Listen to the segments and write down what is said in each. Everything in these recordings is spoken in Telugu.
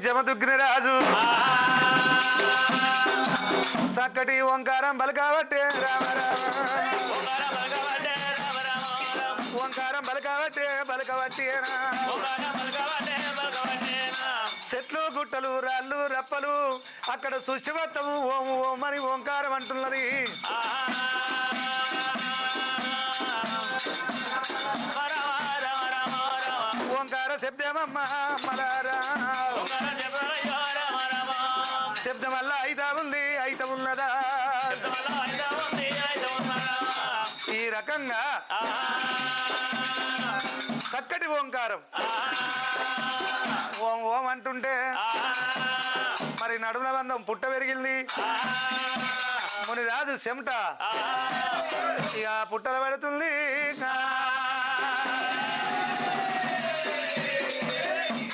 జమదుగ్ని రాజు సక్కటి ఓంకారం బలకావట్టే రామ ఓంకారం బలకావట్టే చెట్లు గుట్టలు రాళ్ళు రప్పలు అక్కడ సృష్టి మొత్తము ఓం ఓం అని ఓంకారం అంటున్నది. ఓంకార శబ్దమమ్మ మలారా శబ్దం వల్ల అయితా ఉంది అయిత ఉన్నదా ఈ రకంగా చక్కటి ఓంకారం ఓం ఓం అంటుంటే మరి నడుముల బంధం పుట్ట పెరిగింది. ముని రాదు చెమట ఇక పుట్టల పెడుతుంది.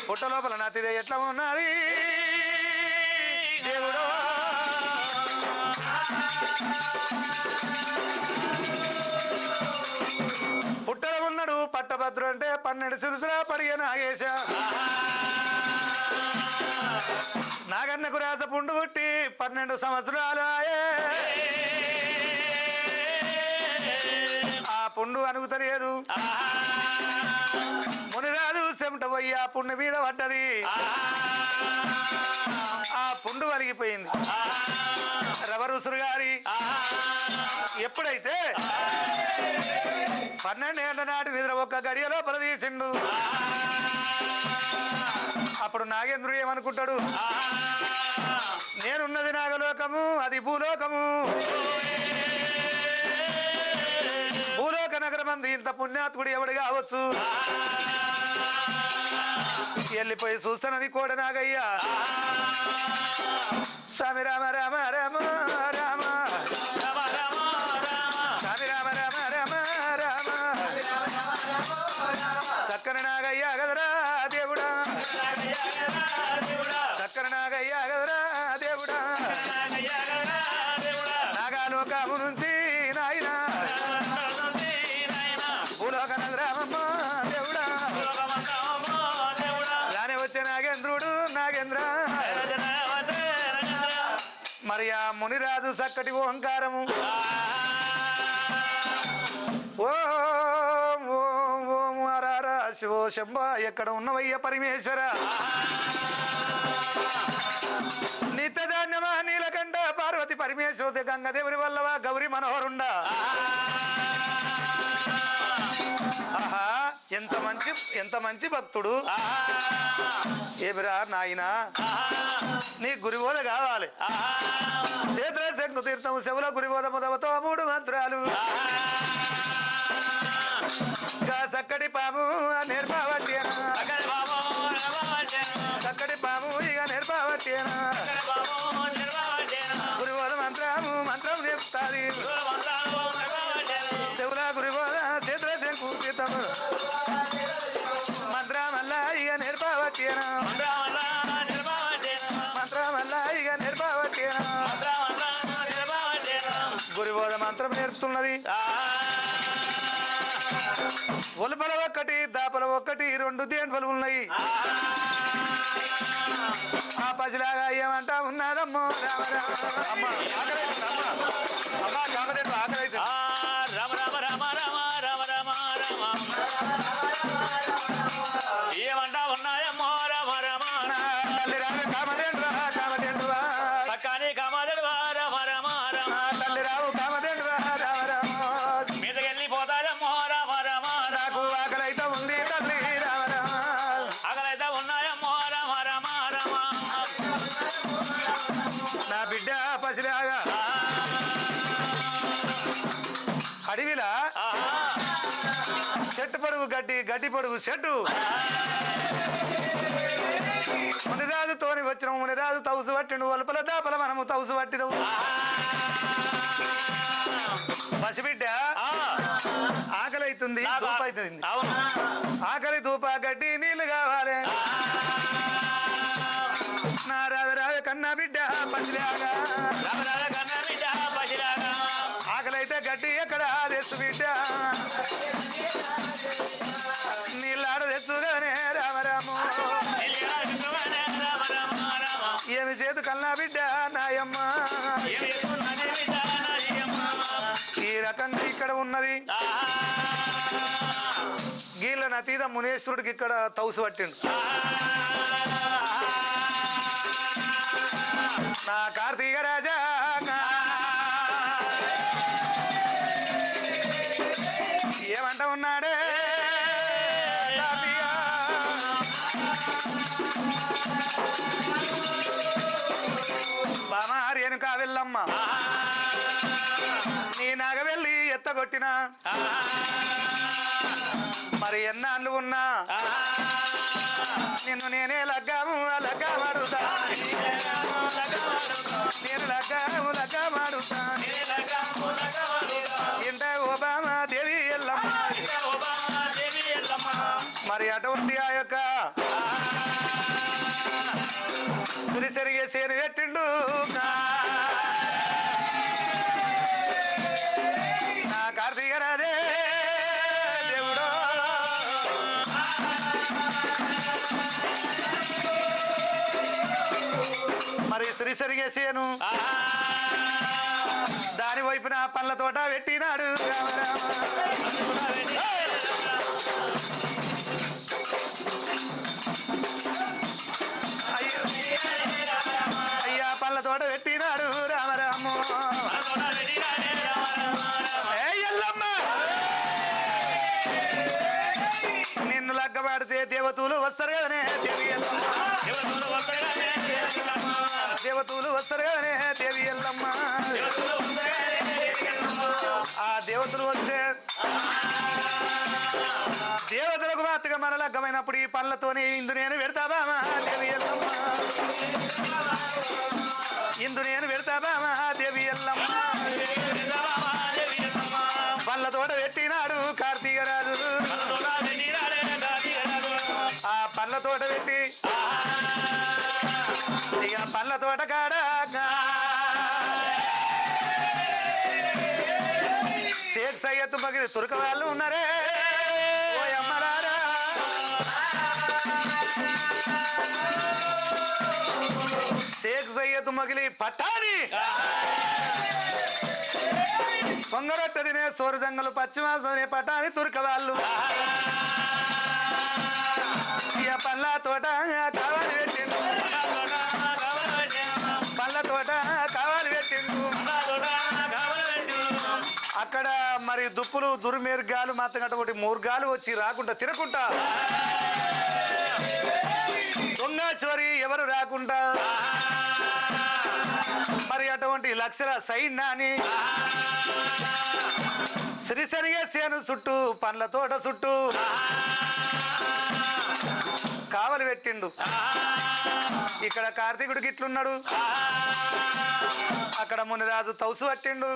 పుట్ట లోపల నాతిదే ఎట్లా ఉన్నది దేవుడు పుట్టల ఉన్నాడు పట్టభద్రు అంటే 12 సిరుసులా పడిగే నాగేశ నాగన్నకు రాస పుండు పుట్టి 12 సంవత్సరాలు ఆయే. ఆ పుండు అనుగుతలేదు. మునిరాజు చెమట పోయి ఆ పుండు మీద పడ్డది. ఆ పుండు వలిగిపోయింది. రవరుసురు గారి ఎప్పుడైతే 12 ఏళ్ల నాటి నిద్ర ఒక్క గడియలో ప్రదీసిండు. అప్పుడు నాగేంద్రుడు ఏమనుకుంటాడు, నేనున్నది నాగలోకము అది భూలోకము. భూలోక నగరం అంది ఇంత పుణ్యాత్ముడు ఎవడు కావచ్చు. వెళ్ళిపోయి చూస్తానని కోడ నాగయ్యా స్వామి రామ రామ రామ రామ స్వామి రామ రామ రామ రామ చక్కని నాగయ్యా గదరా దేవుడా చక్కని నాగయ్యా గదరా దేవుడా నాగాలోకము నుంచి నాయన భూలోక నగరమ్మ దేవుడా రానే వచ్చే నాగేంద్రుడు నాగేంద్ర మరి ఆ మునిరాజు చక్కటి ఓంకారము ఓం ఓం ఓం హర శివో శంభ ఎక్కడ ఉన్నవయ్య పరమేశ్వర నిత్యధాన్యమా నీలకంఠ పార్వతి పరమేశ్వరి గంగదేవుని వల్లవా గౌరీ మనోహరుండా. ఆహా ఎంత మంచి భక్తుడు. ఏమిరా నాయనా నీ గురిబోధ కావాలి. చేతుల శంకు తీర్థము శవుల గురిబోధ ముదవతో 3 మంత్రాలు చక్కటి పాము నేర్పవట్టేనా చక్కటి పాము ఇక నేర్పవట్టేనా గురిబోధ మంత్రం నేర్పుతాది. శవుల గురిబోధ చేతుల శంకు తీర్థము మంత్రం వల్ల ఇక నేర్పవట్టేనా మంత్రం వల్ల ఇక నేర్పవట్టేనా గురిబోధ మంత్రం నేర్పుతున్నది. ఒలుపల ఒక్కటి దాపల ఒక్కటి 2 దేండ్లు ఉన్నాయి. ఆ పసిలాగా ఏమంటా ఉన్నారమ్మో రామ రామ అమ్మ కామదేంద్ర ఆకలి రామ రామ రామ రామ రామ రామ రామ ఏమంటా ఉన్నాయమ్మో రామ రామ తల్లి రామ కామదేంద్ర కామదేంద్ర పక్కాని కామదేంద్ర రామ రామ రామ తల్లి రావు కామదేంద్ర రామ రామ మీదకెళ్ళిపోతాయమ్మో రామ రామ నాకు ఆకలైతే ఉంది తల్లి రామ రామ ఆకలైతే ఉన్నాయమ్మో రామ రామ రామ నా బిడ్డ పసిలాగా అడవిలా చెట్టు పొడుగు గడ్డి పొడుగు చెట్టు మునిరాజుతోని వచ్చిన మునిరాజు తౌసు పట్టిండు వలుపల దాపల మనము తౌసు పట్టినవు. పసిబిడ్డ ఆకలి అవుతుంది ధూప అవుతుంది. ఆకలి ధూప గడ్డి నీళ్లు కావాలి. నా రావే కన్నా బిడ్డ పసిలాగా ఆకలైతే గడ్డి ఎక్కడ తెచ్చు బిడ్డ నీళ్ళాడ తెచ్చుగానే రామరాము రకంగా ఇక్కడ ఉన్నది. గీళ్ళ నతీద మునేశ్వరుడికి ఇక్కడ తౌసు పట్టిండు. నా కార్తీక రాజా ఏమంట ఉన్నాడే బామారి వెనుక వెళ్ళమ్మ నీ నాగ వెళ్ళి ఎత్తగొట్టినా మరి ఎన్నాళ్ళు ఉన్నా నిన్ను నేనే లగ్గామాడుతా నేను లగ్గామాడుతా ఇంత ఓబామా దేవి ఎల్లమ్మ మరి అటువంటి ఆ యొక్క సరిగే సేను పెట్టిండు నా కార్తీక రాజే దేవుడు. మరి సరిగే సేను దాని వైపున పండ్ల తోట పెట్టినాడు. అయ్యా పండ్ల తోట పెట్టినాడు రామరాము. ఎల్లమ్మ నిన్ను లగ్గమాడితే దేవతలు వస్తారు కదనే దేవి ఎల్లమ్మ. దేవతలు వస్తారు కదనే దేవి ఎల్లమ్మ. ఆ దేవతలు వస్తే దేవతలకు మాత్రగా మన లగ్గమైనప్పుడు ఈ పనులతోనే ఇందు నేను పెడతావా దేవి ఎల్లమ్మ. ఇందు నేను పెడతావా దేవి ఎల్లమ్మ. పళ్ళ తోట పెట్టినాడు కార్తీక రాజు. ఆ పళ్ళ తోట పెట్టి ఇక పళ్ళ తోట కాడ షేక్ సయ్యద్ మగిలి తురక వాళ్ళు ఉన్నారే ఓ అమ్మలారా. షేక్ సయ్యద్ మగిలి పట్టాని పొంగరొట్ట తినే సోరు దంగలు పశ్చిమాంసం తినే పట్టాని తురక వాళ్ళు ఇక పళ్ళ తోట కావాలి పెట్టిండు. పళ్ళ తోట కావాలి పెట్టిండు. అక్కడ మరి దుప్పులు దుర్మేర్గాలు మాత్రం అటువంటి మూర్గాలు వచ్చి రాకుండా తినకుండా దొంగచోరి ఎవరు రాకుండా మరి అటువంటి లక్షల సైన్యాన్ని శ్రీశనిగే సేను చుట్టూ పండ్ల తోట చుట్టూ కావలి పెట్టిండు. ఇక్కడ కార్తీకుడికి ఇట్లున్నాడు. అక్కడ మునిరాజు తౌసు పట్టిండు.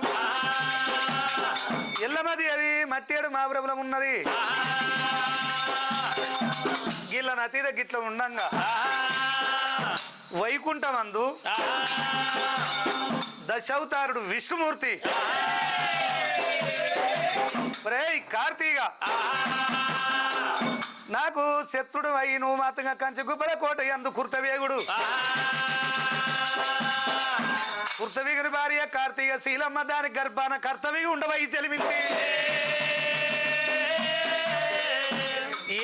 ఎల్లమది అది మట్టేడు మాపురం ఉన్నది. గిళ్ళ నతీద గిట్ల ఉండంగా వైకుంఠమందు దశావతారుడు విష్ణుమూర్తి కార్తీక నాకు శత్రుడు అయి నువ్వు మాత్రంగా కంచె గుబ్బల కోట ఎందు కుర్తవేగుడు కుర్తవీగుని భార్య కార్తీక శీలమ్మ దాని గర్భాన కర్తవ్యం ఉండవై తెలిమించి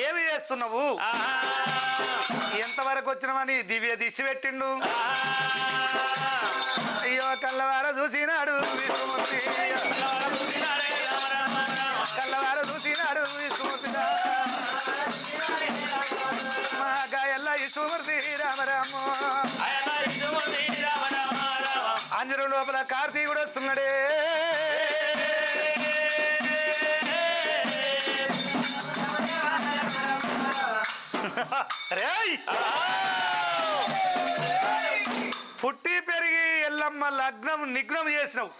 ఏమి చేస్తున్నావు ఎంతవరకు వచ్చినామని దివ్య దిశ పెట్టిండు. అయ్యో కళ్ళవార చూసినాడు విష్ణుమూర్తి కళ్ళవార చూసినాడు విష్ణుమూర్తి మా గాయల్లా విష్ణుమూర్తి రామరామ అంజరు లోపల కార్తీకుడు వస్తున్నాడే. పుట్టి పెరిగి ఎల్లమ్మ లగ్నం నిగ్నం చేసినావు.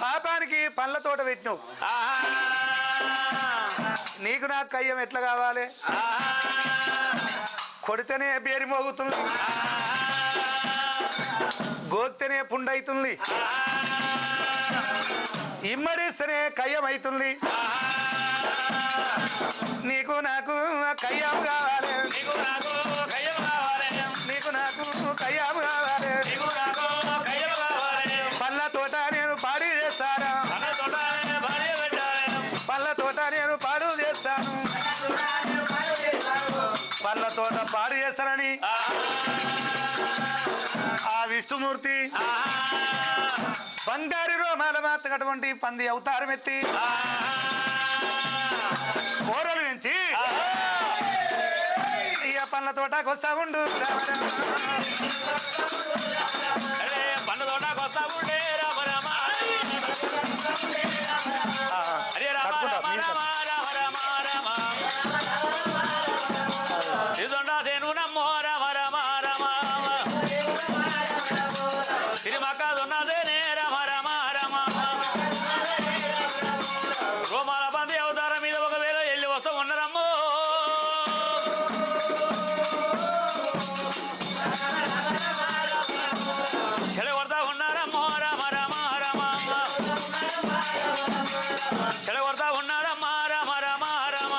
పాపానికి పండ్ల తోట పెట్టినావు. నీకు నాకు కయ్యం ఎట్లా కావాలి? కొడితేనే బేరి మోగుతుంది, గోక్తేనే పుండైతుంది, ఇమ్మడిస్తేనే కయ్యం అవుతుంది. నీకు నాకు కయ్యం కావాలి, నీకు నాకు కయ్యం కావాలి, నీకు నాకు కయ్యం కావాలి. పళ్ళ తోట నేను తోట పాడు చేస్తారని ఆ విష్ణుమూర్తి బంగారు రోమాల మాత్రటువంటి పంది అవతారం ఎత్తి కూరలు పెంచి ఇక పండ్ల తోటకు వస్తా ఉండు పండ్ల తోటకు వస్తా ఉండే రామ రామ హరే రామ రామ రామ రామ రామ రామ ఇదొండా సేను నమ్మో రామ రామ రామ తిరుమక్కదున్నదేనే రామ రామ రామ రోమాల పంది అవతారం మీద ఒకవేళ వెళ్ళి వస్తూ ఉన్నారమ్మో చెడగొడతా ఉన్నారమ్మో రామ రామ రామ చెడగొడతా ఉన్నారమ్మా రామ రామ రామ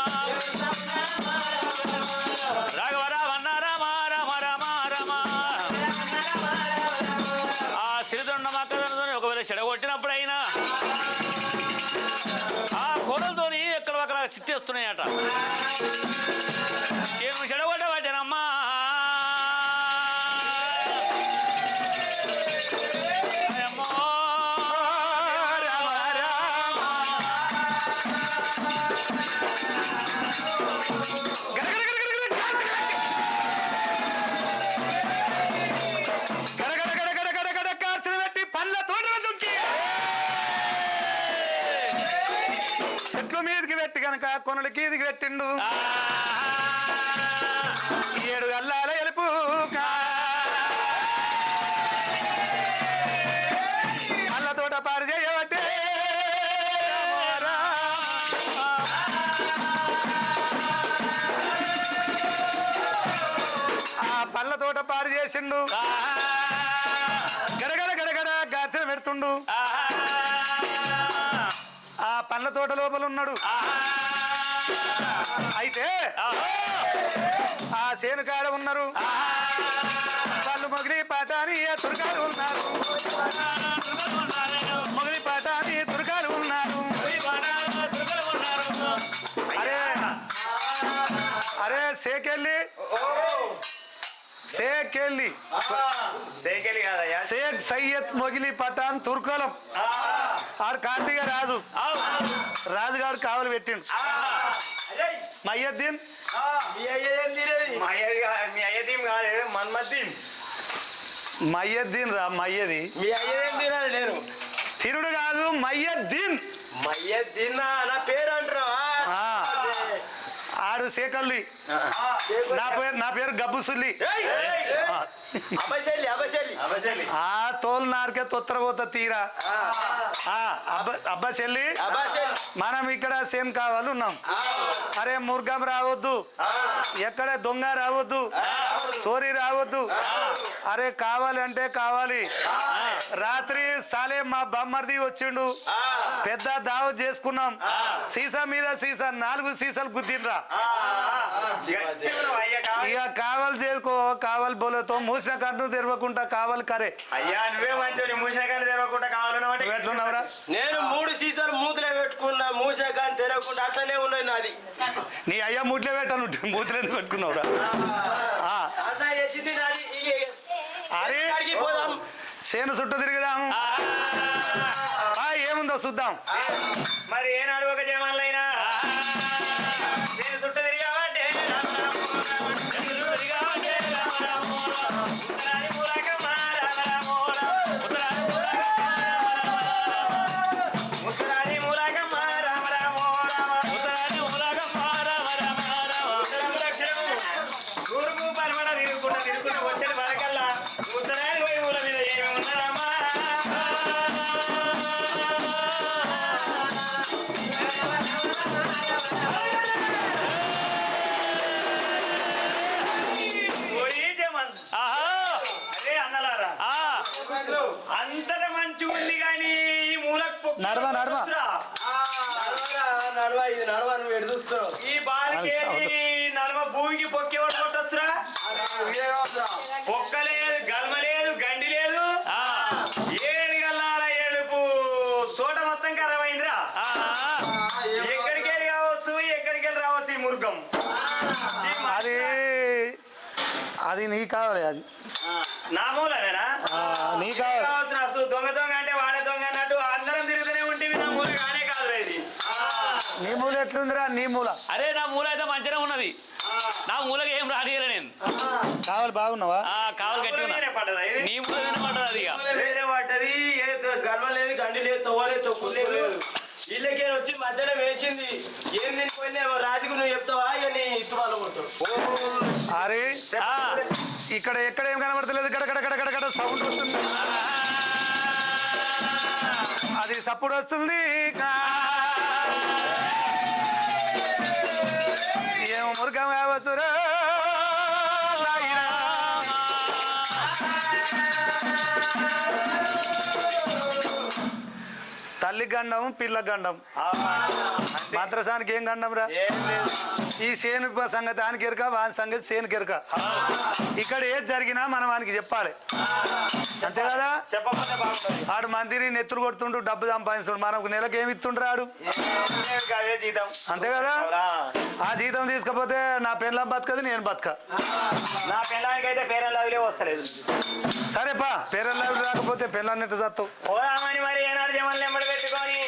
రాఘవరావన్న రామ రామ రామ రామ ఆ సిరిదొండ మక్కదొండతోని ఒకవేళ చెడగొట్టినప్పుడైనా ఆ కోడలతోని ఎక్కడ అక్కడ చిత్తేస్తున్నాయట నేను చెడగొట్టబట్టానమ్మా చెట్ల మీదకి పెట్టి కనుక కొనలకి ఇదికి పెట్టిండు 7 గల్లాల ఎలుపు పళ్ళ తోట పాడు చేయబట్టే ఆ పళ్ళ తోట పాడు చేసిండు గడగడ గడగడ గాచెలు పెడుతుండు ఆ పండ్ల తోట లోపల ఉన్నాడు అయితే ఆ సేను కాడ ఉన్నారు వాళ్ళు మొగిలి పాటాని తురకాలు ఉన్నారు మొగిలి పాటాని తురకాలు ఉన్నారు అరే అరే సేకెళ్ళి షేక్ సయ్యద్ మొగిలి పఠాన్ తుర్కలం ఆడు కార్తీక రాజుగారు కావలి పెట్టిండు మయ్యద్దీన్ మయ్యద్దీన్ రా మయ్యది తిరుడు కాదు మయ్యద్దీన్ నా పేరు అంటారా ఆడు సేకల్లి నా పేరు గబ్బుసుల్లి ఆ తోలు నారికే తొత్తరపోతా తీరా అబ్బా చెల్లి మనం ఇక్కడ సేమ్ కావాలి ఉన్నాం అరే ముర్గం రావద్దు ఎక్కడ దొంగ రావద్దు చోరీ రావద్దు అరే కావాలి అంటే కావాలి రాత్రి సాలే మా బామ్మర్ది వచ్చిండు పెద్ద దావత్ చేసుకున్నాం సీసా మీద సీసా 4 సీసాలు గుద్దిండ్రా ఇక కావాలి చేసుకో కావాలి బోలేతో మూసిన కంటు తెరవకుండా కావాలి కరే అయ్యా నువ్వే మంచి మూసిన కంటు తెరవకుండా కావాలన్నమాట ఎట్లున్నావురా నేను 3 సీసాలు మూతులే పెట్టుకున్నా మూసిన కానీ తెరవకుండా అట్లనే ఉన్నాయి నాది నీ అయ్యా మూట్లే పెట్టాను మూతులే పెట్టుకున్నావురా అరే సేను చుట్టూ తిరుగుదాము ఏముందో చూద్దాం మరి ఏనాడు ఒక జమాలైనా నేను చుట్టూ తిరిగావంటే తిరుగుకుంటూ వచ్చాడు వరకల్లా ఉత్తరానికి పోయి ఊళ్ళ మీద ఏమి ఉన్నారమ్మా అదే అన్నలారా అంతటా మంచి ఉంది కానీ ఈ మూలకు నడవ నడవ ఈ బాలికి నడవ భూమికి పొక్కేవాడు కొట్టొచ్చురా పొక్క లేదు గల్మ లేదు గండి లేదు 7 గల్లాల ఏడుపు తోట మొత్తం ఖరాబ్ అయిందిరా ఎక్కడికి వెళ్ళి కావచ్చు ఎక్కడికి వెళ్ళి రావచ్చు ఈ మురుగం అది అది నీ కావాలి అది నా మూలనేనా నీ కావాలి కావాల్సిన అసలు దొంగ అంటే వాడే దొంగ అన్నట్టు అందరం తిరుగుతూనే ఉంటుంది నా మూల కానే కాదు ఇది నీ మూల ఎట్లుందిరా నీ మూల అరే నా మూల అయితే మంచిగా ఉన్నది నా మూలకి ఏం రానియలే నేను కావాలి బాగున్నావా కావాలి గట్టి పడ్డదా ఇది నీ మూలగానే పడ్డది అది ఇక వేరే పడ్డది ఏ గర్వం లేదు గండి లేదు తొవ్వలేదు తొక్కు లేదు ఇళ్ళకే వచ్చి మధ్యలో వేసింది ఏం తినిపోయింది రాజుకు నువ్వు చెప్తావా ఇక నీ ఇష్టవాళ్ళు కొట్టు అరే ఇక్కడ ఎక్కడ ఏం కనబడతలేదు గడ సౌండ్ వస్తుంది అది సప్పుడు వస్తుంది ఏమో మురుగం కావచ్చురా తల్లి గండం పిల్ల గండం మంత్రసానికి ఏం గండం రా ఈ సేను సంగతి ఆనికి ఎరక వాని సంగతి సేనుకి ఎరక ఇక్కడ ఏది జరిగినా మనం వానికి చెప్పాలి అంతే కదా చెప్పకపోతే బాగుంటుంది ఆడు మందిని నెత్తురు కొడుతుండు డబ్బు సంపాదిస్తుండు మనకు నెలకు ఏమి ఇస్తుండ్రు ఆడు అదే జీతం అంతే కదా ఆ జీతం తీసుకపోతే నా పెళ్ళం బతకదు నేను బతక నా పిల్లానికి అయితే పేరెళ్ళ అవిలే వస్తలేదు సరేపా పేరెళ్ళ రాకపోతే పెళ్ళన్నట్టు చస్తావు పోదామని మరి ఏనాడు జమల్ని ఎంబడి పెట్టుకొని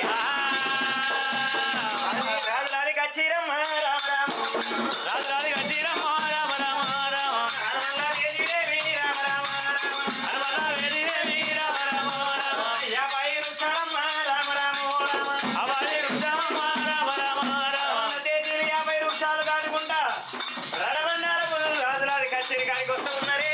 రాజులాది కచ్చిరమ్మ రామ రామ రాజు కట్టిరమ్మా రామ రామ రామ రాజులాది రామ రామ హనుమలావేదిదేవి రామ రామ రామ 50 వృక్షాలమ్మ రామ రామ రామ అవాది రుద్రమమ్మ రామ రామ రామ తేజీలు 50 వృక్షాలు దాటుకుంటా రడబండాలకు రాజులాది కచ్చేరి కాడికి వస్తూ ఉన్నారే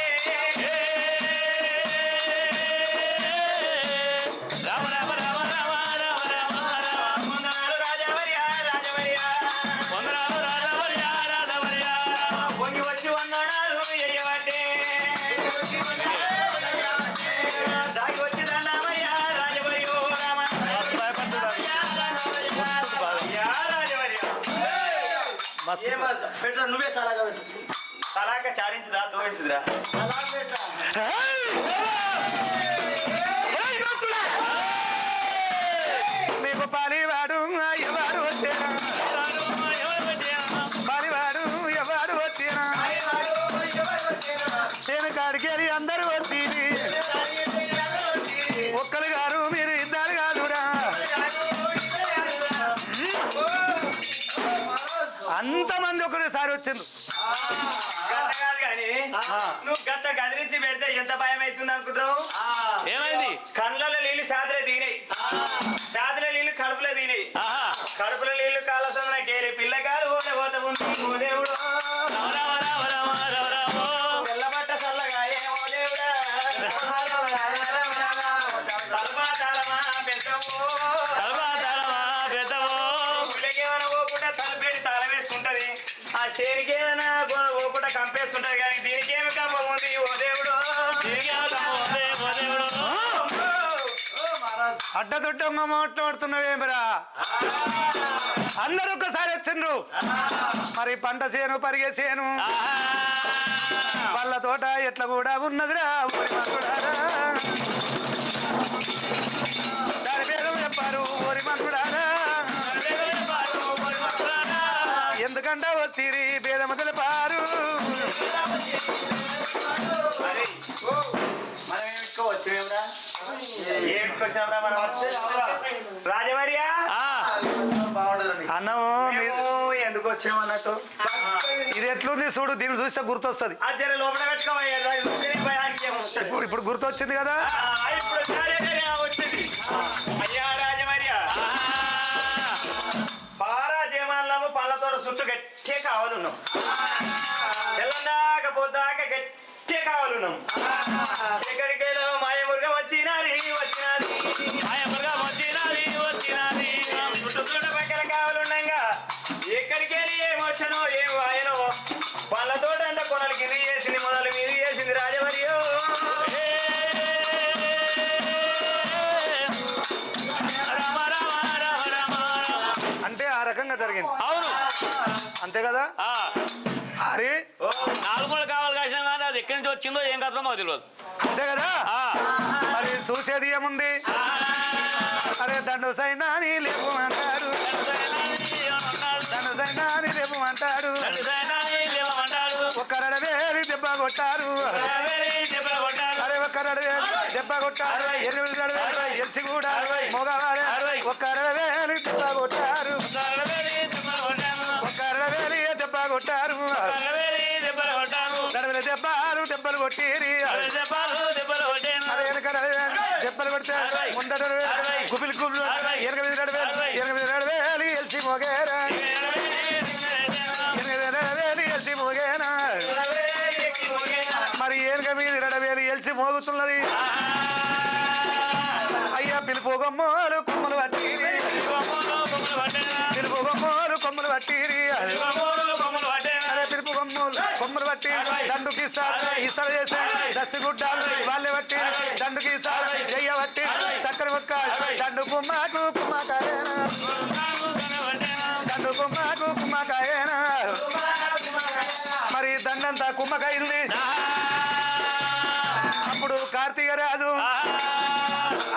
రామ రామ రామ రామ రామ రామ రామ వందనాలు రాజవర్యా రాజవర్యా వందనాలు రాజవర్య రాజవర్య పొంగి వచ్చి వందనాలు ఎయ్యబట్టే దాగి వచ్చి దండామయ్యా రాజవర్యో రామ యా రాజవర్య పెట్టరా నువ్వే సలాగా పెట్టు తలాక చారించుదా దోయించుదురా సలా పెట్టరా మీకు పనివాడు ఎవరు వచ్చేనా పనివాడు ఎవరు వచ్చేనా నేను కాడికి వెళ్ళి అందరూ వచ్చి ఒక్కరు గారు మీరు ఇద్దరు కాదురా అంతమంది ఒకరేసారి వచ్చిండ్రు గట్ట కాదు కానీ నువ్వు గట్ట గదిరించి పెడితే ఎంత భయం అవుతుంది అనుకుంటావు ఏమైంది కళ్ళలో నీళ్లు శాతలే దిగినాయి శాతల నీళ్లు కడుపులో దిగినాయి ఆహా కడుపులో నీళ్లు కాలసంలో కేరి పిల్లకాలు ఓటే పోత ఉంది ఓ దేవుడు రామ రామ రామ రామ రామ రామ తెల్లబట్ట చల్లగా ఏమో దేవుడా తలమా తలమా పెద్దవు తలమా తలమా పెద్దవో గుళ్ళకేమైనా పోకుండా తలపేడి తాళం వేసుకుంటది ఆ శేరికేదైనా పోకుండా కంపేస్తుంటది కానీ దీనికేమి కంపం ఉంది ఓ దేవుడు అడ్డదొడ్డ మాట్లాడుతున్నావేమరా అందరూ ఒక్కసారి వచ్చిండ్రు మరి పంట చేను పరిగే చేను వాళ్ళ తోట ఎట్లా కూడా ఉన్నదిరా ఊరి మనుడారా దాని పేరు చెప్పారు ఊరి మనుడారా ఎందుకంటే వచ్చిరి భేదము తెలిపారు మనం ఏమిచ్చుకోవచ్చురా ఏమిచ్చుకొచ్చాంరా మనం రాజవర్య అన్నము మేము ఎందుకు వచ్చామన్నట్టు ఇది ఎట్లుంది చూడు దీన్ని చూస్తే గుర్తొస్తుంది అజ్జర లోపల పెట్టుకోమయ్యా ఇప్పుడు గుర్తొచ్చింది కదా ఇప్పుడు వచ్చింది అయ్యా రాజవర్య పారాజయమానము పళ్ళతో చుట్టూ గట్టే కావాలున్నాం తెల్లందాక పొద్దాక గట్టే కావాలున్నాం ఎక్కడికెళ్ళో మాయమురుగా వచ్చినది వచ్చినది మాయమురుగా వచ్చినది వచ్చినది చుట్టూ చుట్ట పక్కన కావాలున్నాగా ఎక్కడికి వెళ్ళి ఏమొచ్చనో ఏం వాయనో పళ్ళతోట అంతా కొనలు కింద చేసింది మొదలు మీద చేసింది రాజవర్యో రామ రామ రామ రామ అంటే ఆ రకంగా జరిగింది అవును అంతే కదా అరే 4 మూడు కావాలి కాసినాం కానీ అది ఎక్కడి నుంచి వచ్చిందో ఏం కథలో మాకు తెలియదు అంతే కదా మరి చూసేది ఏముంది అరే దండు సైనాని లేపు అంటాడు దండు సైనాని లేపు అంటాడు ఒక్కరడ వేరి దెబ్బ కొట్టారు అరే ఒక్క దెబ్బ కొట్టారు 8 నడవే ఎల్చి కూడా మగవాడే ఒక్క 60,000 దెబ్బ కొట్టారు ఒక్క 60,000 దెబ్బ కొట్టారు నడవల దెబ్బలు కొట్టిరి అరే వెనక దెబ్బలు కొడితే ముందట గుబిలి గుబులు 8 నడవే ఎల్చి మోగేరా 8 నడవే ఎల్చి మోగేనా మరి ఏనుక మీద 2,000 ఎల్చి మోగుతున్నది అయ్యా పిలుపు గొమ్మలు కొమ్మలు పట్టిరి పిలుపు గొమ్మలు కొమ్మలు పట్టిరి అరే పిలుపు కొమ్మలు పట్టి దండుకి ఇసర చేసి దస్తి గుడ్డాలు వాళ్ళే పట్టి దండుకి ఇసారు చెయ్య పట్టి చక్కర ముక్క దండు కుమ్మకు కుమ్మకాయేనా దండు కుమ్మకు కుమ్మకాయేనా మరి దండంతా కుమ్మకాయింది అప్పుడు కార్తీక రాజు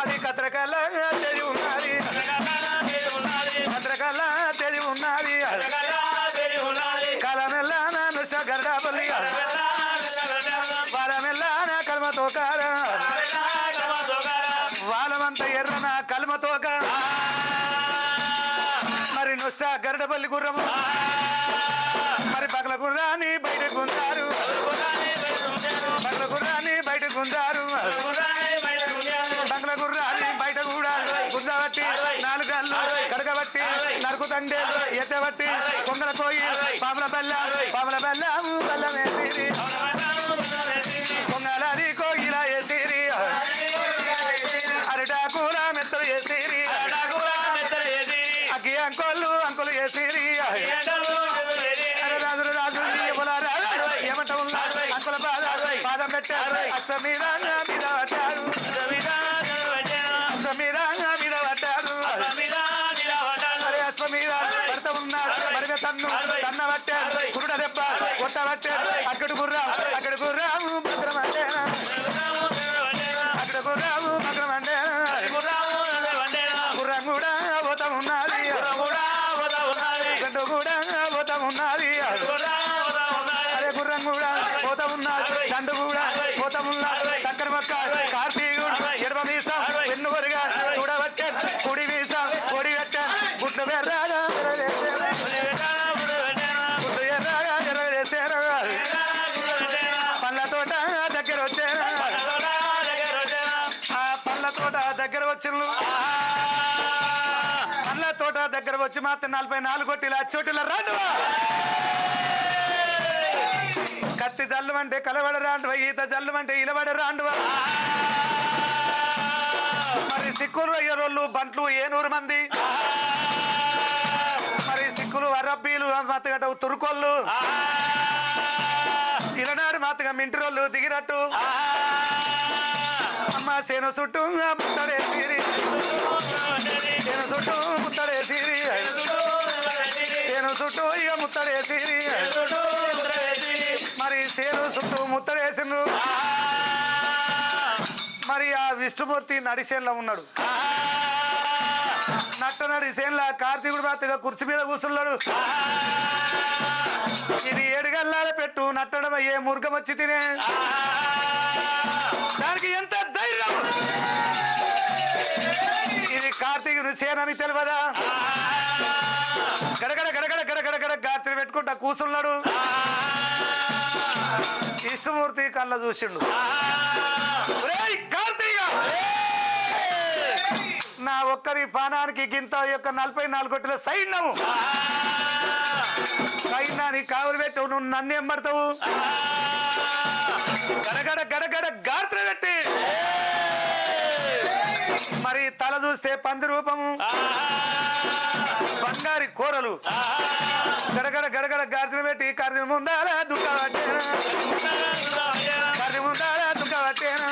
అది కత్రకల్లా తెది ఉన్నది కత్రకల్లా తెది ఉన్నది కాలమెల్లా నుష్ట గర్డాపల్లి వాళ్ళమెల్లా కల్మతో కార వాళ్ళమంతా ఎర్రన కల్మతో మరి నుష్ట గరడపల్లి గుర్రము మరి పగల గుర్రాన్ని బయటకు ఉంచారు పగల గుర్రాన్ని బయటకు ఉంచారు పగల గుర్రాన్ని బయట కూడా గుంజబట్టి 4 గళ్ళు కడగబట్టి నరుకు తండే ఎత్తబట్టి కొంగల పోయి పాముల బెల్లం బెల్లం వేసిరి కొంగలది కోయిల వేసిరి అరిటాకుల మెత్తలు వేసిరి అగ్గి అంకులు వేసిరి రాజు ఏమంట ఉన్నాడు అంకుల పాదం పెట్టారు అష్టమీద మీద పట్టారు అష్టమీద మీద పట్టారు అరే అశ్వమీద భర్త ఉన్నాడు మరిగా తన్న పట్టారు కురుడ దెబ్బ కొట్ట పట్టారు అక్కడి గుర్రాము భద్రం అంటేనా అక్కడ గుర్రాము భద్రం అంటేనా గుర్రం కూడా పోతా ఉన్నది గడ్డు కూడా పోతా ఉన్నది అరే గుర్రం కూడా పోతా ఉన్నాడు దండు కూడా పోతా ఉన్నాడు చక్కర మొక్క కార్తీకుడు ఎడమ మీసం వెన్ను వరుగా చూడబట్టే కుడి మీసం కొడి పెట్టాను గుడ్లు ఎర్రగా గుడ్లు ఎర్రగా ఎర్రవేసారు పళ్ళ తోట దగ్గర వచ్చారు ఆ పళ్ళ తోట దగ్గర వచ్చిండ్రు పళ్ళ తోట దగ్గర వచ్చి మాత్రం 44 కొట్టిలా చోటిల రాడు కత్తి జల్లుమంటే కలవడ రాండువా ఈత జల్లుమంటే ఇలవడ రాండువా మరి సిక్కులు అయ్యరోళ్ళు బంట్లు 700 మంది మరి సిక్కులు అరబ్బీలు మతగట తురుకోళ్ళు ఇలనాడు మాతగా మింటిరోళ్ళు దిగినట్టు అమ్మ సేను చుట్టూ ముత్తడేసిరి సేను చుట్టూ ముత్తడేసిరి సేను చుట్టూ ఇక ముత్తడేసిరి మరి సేను చుట్టూ ముత్తడేసిండు మరి ఆ విష్ణుమూర్తి నడిసేన్లో ఉన్నాడు నట్ట నడిసేన్లా కార్తీకుడు మాతగా కుర్చీ మీద కూర్చున్నాడు ఇది 7 గల్లాల పెట్టు నట్టడం అయ్యే మురుగం వచ్చి తినే దానికి ఎంత ధైర్యం ఇది కార్తీకుడు సేనని తెలియదా గడగడ గడగడ గడగడ గడ గాత్రి పెట్టుకుంటా కూర్చున్నాడు విష్ణుమూర్తి కళ్ళ చూసిండు కార్తీక నా ఒక్కరి పానానికి గింత యొక్క 44 కొట్టిన సైన్యము సైన్యాన్ని కావులు పెట్టవు నువ్వు నన్ను ఎమ్మడతావు గడగడ గడగడ గాత్ర పెట్టి మరి తల చూస్తే పంది రూపము బంగారి కూరలు గడగడ గడగడ గాజులు పెట్టి కర్రి ముందాల దుఃఖ పట్టేనా కర్రి ముందాల దుఃఖ పట్టేనా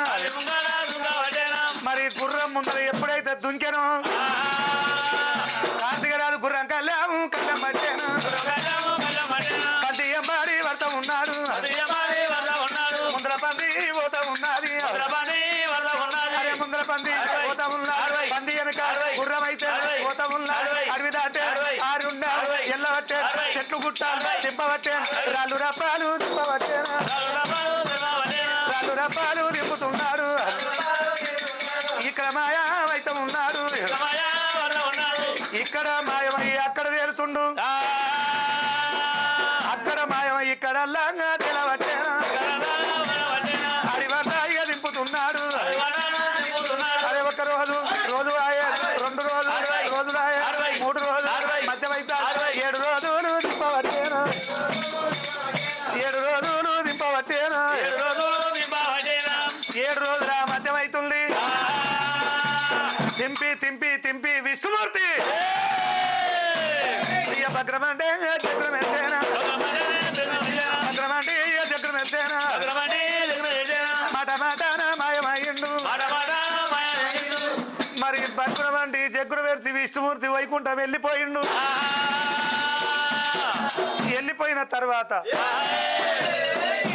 మరి గుర్రం ముందర ఎప్పుడైతే దుంకెనో కార్తీక రాజు గుర్రం కళ్ళాము కళ్ళం పట్టేనా పంది ఎంబాడి వర్త ఉన్నాడు ముందర పంది పోతా ఉన్నది అరే ముందర పంది పోతా ఉన్నాడు పంది వెనక గుర్రం అయితే పోతా ఉన్నాడు అడవి దాటే ఆరి ఉన్నాడు ఎల్ల పట్టే చెట్లు గుట్టాలు తిప్పబట్టే రాళ్ళు రప్పాలు తిప్పబట్టేనా ఇక్కడ మాయమై అక్కడ తేలుతుండు అక్కడ మాయమై ఇక్కడ అల్లంగా తెలవట్టేనా అడివంతా ఇక దింపుతున్నాడు అరే ఒక రోజు రోజు ఆయే 2 రోజులు రోజులు ఆయే 3 రోజులు మధ్యమైతే 7 రోజులు దింపవట్టేనా 7 రోజులు దింపవట్టేనా 7 రోజుల మధ్యమైతుంది తింపి తింపి తింపి విష్ణుమూర్తి ఇక భద్రమంటే చక్రమెత్తేనా భద్రమంటే చక్రమెత్తేనా మాట మాటన మాయమయ్యిండు మరి భద్రమంటి చక్రవర్తి విష్ణుమూర్తి వైకుంఠం వెళ్ళిపోయిండు వెళ్ళిపోయిన తర్వాత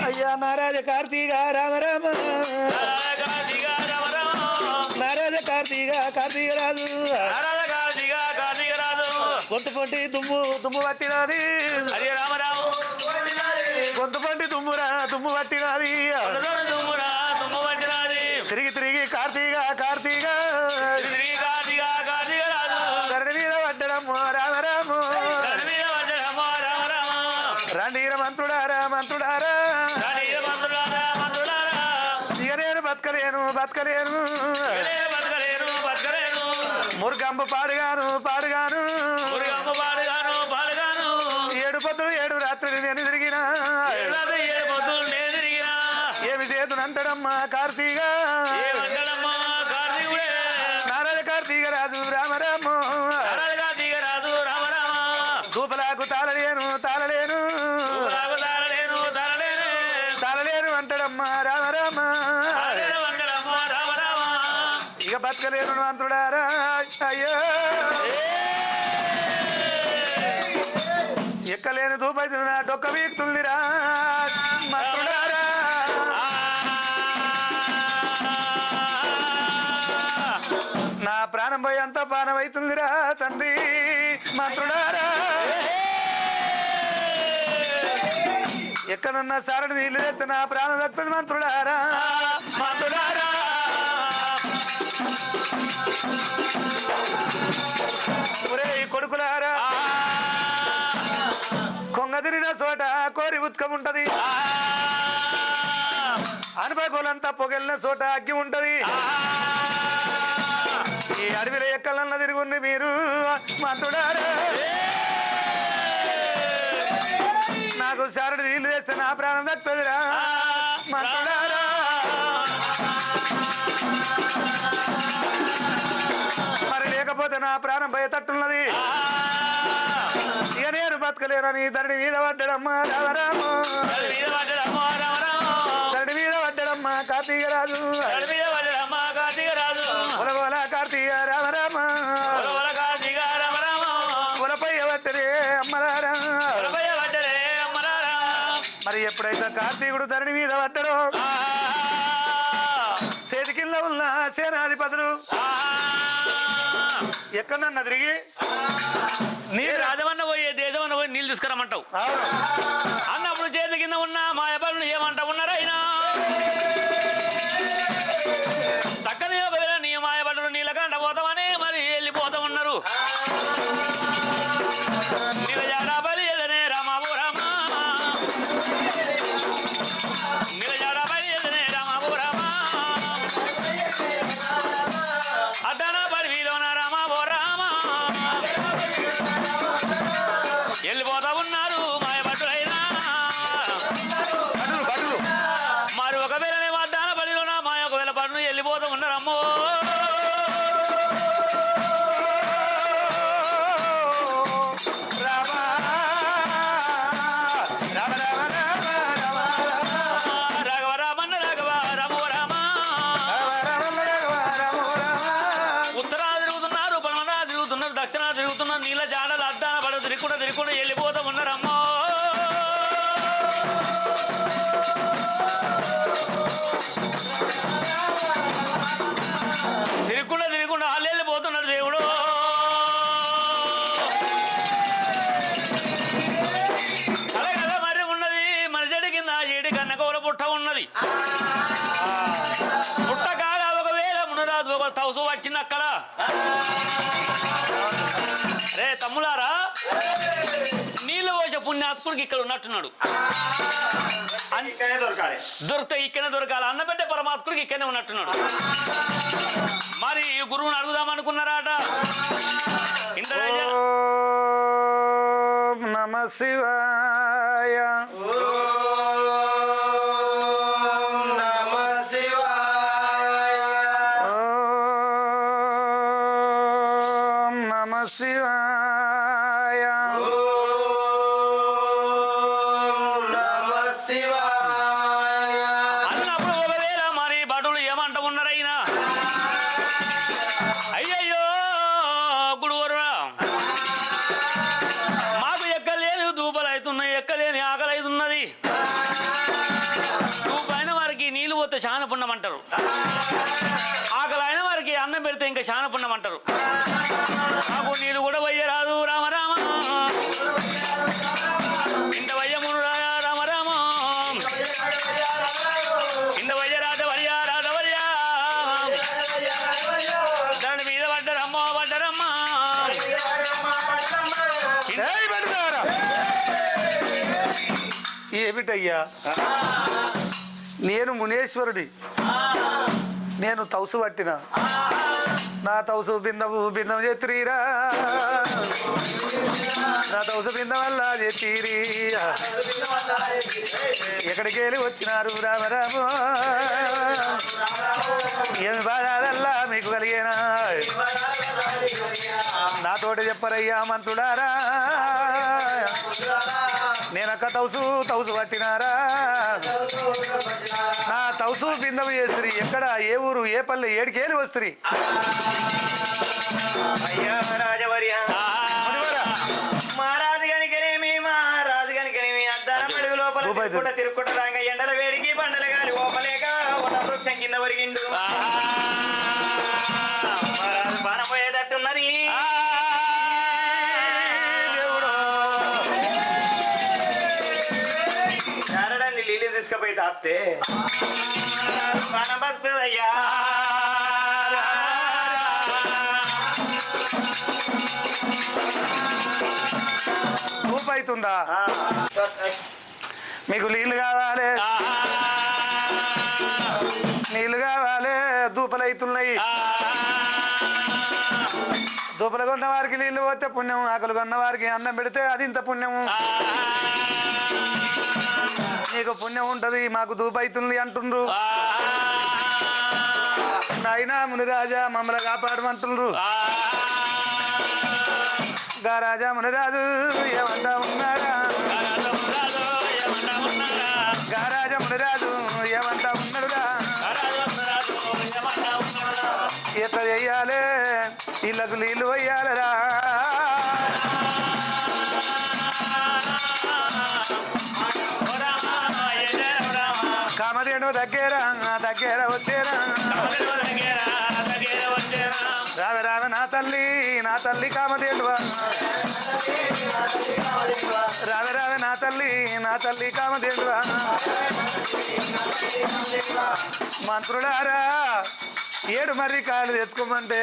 అయ్యా నారాజ కార్తీక రామరామ నారాజ కార్తీక కార్తీక రాజు గొంతు పొంటి దుమ్ము పట్టినది గొంతు పొంటి దుమ్ము పట్టినది తిరిగి తిరిగి కార్తీక కార్తీక ధరణి మీద పడ్డడమ్మ రామరామ రండీర మంత్రుడారా మంత్రుడారా ఇక నేను బతకలేను మురుగంబు పాడుగాను 7 పొద్దులు 7 రాత్రులు నేను తిరిగినా ఏమి చేతునంటడమ్మా కార్తీక నారాయణ కార్తీక రాజు రామరామ దూపలాకు తాళలేను అంటడమ్మా రామరామ ఇక బతకలేను మంత్రుడారా అయ్యో ఎక్కలేని దూపైతుంది నా డొక్క వీక్తుందిరా మంత్రుడారా నా ప్రాణం పోయి అంతా పానం అవుతుందిరా తండ్రి మంత్రుడారా ఎక్కడున్న సారని నీళ్ళు వేస్తే నా ప్రాణం దక్కుతుంది మంత్రుడారా ఒరే కొడుకులారా కొంగ తిరిగిన చోట కోరి ఉత్కం ఉంటది అనుభవలంతా పొగెళ్ళిన చోట అగ్గి ఉంటది ఈ అడవిలో ఎక్కలన్న తిరుగుంది మీరు మంత్రుడారా నాకు సారడి నీళ్ళు వేస్తే నా ప్రాణం దక్కుతుందిరా మంత్రుడారా మరి లేకపోతే నా ప్రాణం భయతట్టున్నది ఇక నేను బతకలేనని ధరణి మీద పడ్డడమ్మా రామరామ ధరణి మీద పడ్డడమ్మా కార్తీక రాజు ఉలగోల కార్తీక రామరామ ఉలపై పట్టరే అమ్మరారా మరి ఎప్పుడైతే కార్తీకుడు ధరణి మీద పడ్డడో చేతి కింద ఉన్న సేనాధిపతులు ఎక్కడన్నా తిరిగి నీరు రాజమన్న పోయి దేశమన్న పోయి నీళ్ళు తీసుకురమ్మంటావు అన్నప్పుడు చేతి కింద ఉన్న మాయబడులు ఏమంటా ఉన్నారా అయినా చక్కని ఒకవేళ నీ మాయబడులు నీళ్ళ కంట పోతామని మరి వెళ్ళిపోతా ఉన్నారు నిలజాడబలి ఎదనే రామాబు రామ నిలజాడబలి ఎదనే రామాబు రామ అడ్డన బడిలోన రామాబు రామ వెళ్ళిపోతా ఉన్నారు మాయబట్టులైనా మరి ఒకవేళ మేము అడ్డాన బడిలోన మాయ ఒకవేళ పడును వెళ్ళిపోతా ఉన్నారమ్మో నీళ్ళ జాడలు అడ్డాన పడు తిరుగుకుండా వెళ్ళిపోతా ఉన్నారమ్మో తిరుగుకుండా వాళ్ళు వెళ్ళిపోతున్నాడు దేవుడు అలా కదా మరి ఉన్నది మనిషి కింద ఏడి కన్నకోల పుట్ట ఉన్నది పుట్ట కాగా ఒకవేళ మునరాజు ఒక తవసు వచ్చింది అక్కడ స్వాములారా నీళ్ళు పోసే పుణ్యాత్ముడికి ఇక్కడ ఉన్నట్టున్నాడు దొరికితే ఇక్కడనే దొరకాలి అన్నబెట్టే పరమాత్ముడికి ఇక్కడనే ఉన్నట్టున్నాడు మరి ఈ గురువుని అడుగుదాం అనుకున్నారాట ఇంత ఓం నమ శివాయ ఓం నమ శివాయ అన్నప్పుడు ఒకవేళ మరి భటులు ఏమంట ఉన్నారైనా అయ్యయ్యో గురువరురా మాకు ఎక్కలేని దూపలు అవుతున్నాయి ఎక్కలేని ఆకలి అవుతున్నది దూపైన వారికి నీళ్లు పోతే శాన పుణ్యమంటారు ఆకలి అయిన వారికి అన్నం పెడితే ఇంకా శాన పుణ్యమంటారు మాకు నీళ్ళు కూడా వయ్యరాదు రామ రామ ఇంత వయ్యమును రామ రామ ఇంత వయ్య రాజ వర్య రాజ వర్య దాని మీద పడ్డరమ్మో పడ్డరమ్మా ఏయ్ బడిదారా! ఏమిటయ్యా నేను మునేశ్వరుడి నేను తౌసు పట్టిన నా తౌసు బిందం చెత్తిరీరా నా తౌసు బిందం వల్ల చెత్తిరి ఎక్కడికి వెళ్ళి వచ్చినారు రామరామ ఏమి బాధల్లా మీకు కలిగేనా నాతోటి చెప్పరయ్యా మంత్రుడారా నేనక్క తౌసు పట్టినారా నా తౌసు బిందం చేస్తుంది ఎక్కడ ఏ ఊరు ఏ పల్లె ఏడికేలి వస్తుంది అయ్యా రాజవర్య మహారాజు గనికనేమి మహారాజు గనికనేమి అద్దారం అడుగు లోపల తిరుక్కుంట రాంగ ఎండల వేడికి బండల గాలి ఓపలేక ఉన్న వృక్షం కింద ఒరిగిండు మహారాజు బాణ పోయేటట్టున్నది నారడాన్ని నీళ్ళు తీసుకుపోయి తాపితే బాణ భక్తుదయ్యా ఊపైతుందా మీకు నీళ్ళు కావాలి నీళ్ళు కావాలి దూపలైతున్నాయి దూపలు కొన్న వారికి నీళ్లు పోతే పుణ్యం ఆకలి కొన్న వారికి అన్నం పెడితే అది ఇంత పుణ్యము నీకు పుణ్యం ఉంటది మాకు దూపైతుంది అంటుండ్రు నాయనా మునిరాజా మమ్మల్ని కాపాడమంటుండ్రు గా రాజా మునిరాజు ఏమంటా ఉన్నాడా గా రాజా మునిరాజు ఏమంటా ఉన్నాడుగా ఎట్లా చెయ్యాలే ఇళ్ళకు నీళ్ళు వెయ్యాలరా కామధేను దగ్గర వచ్చేరా రావే రావే నా తల్లి కామధేనువా రావే రావే నా తల్లి కామధేనువా మంత్రులారా 7 మర్రికాయలు తెచ్చుకోమంటే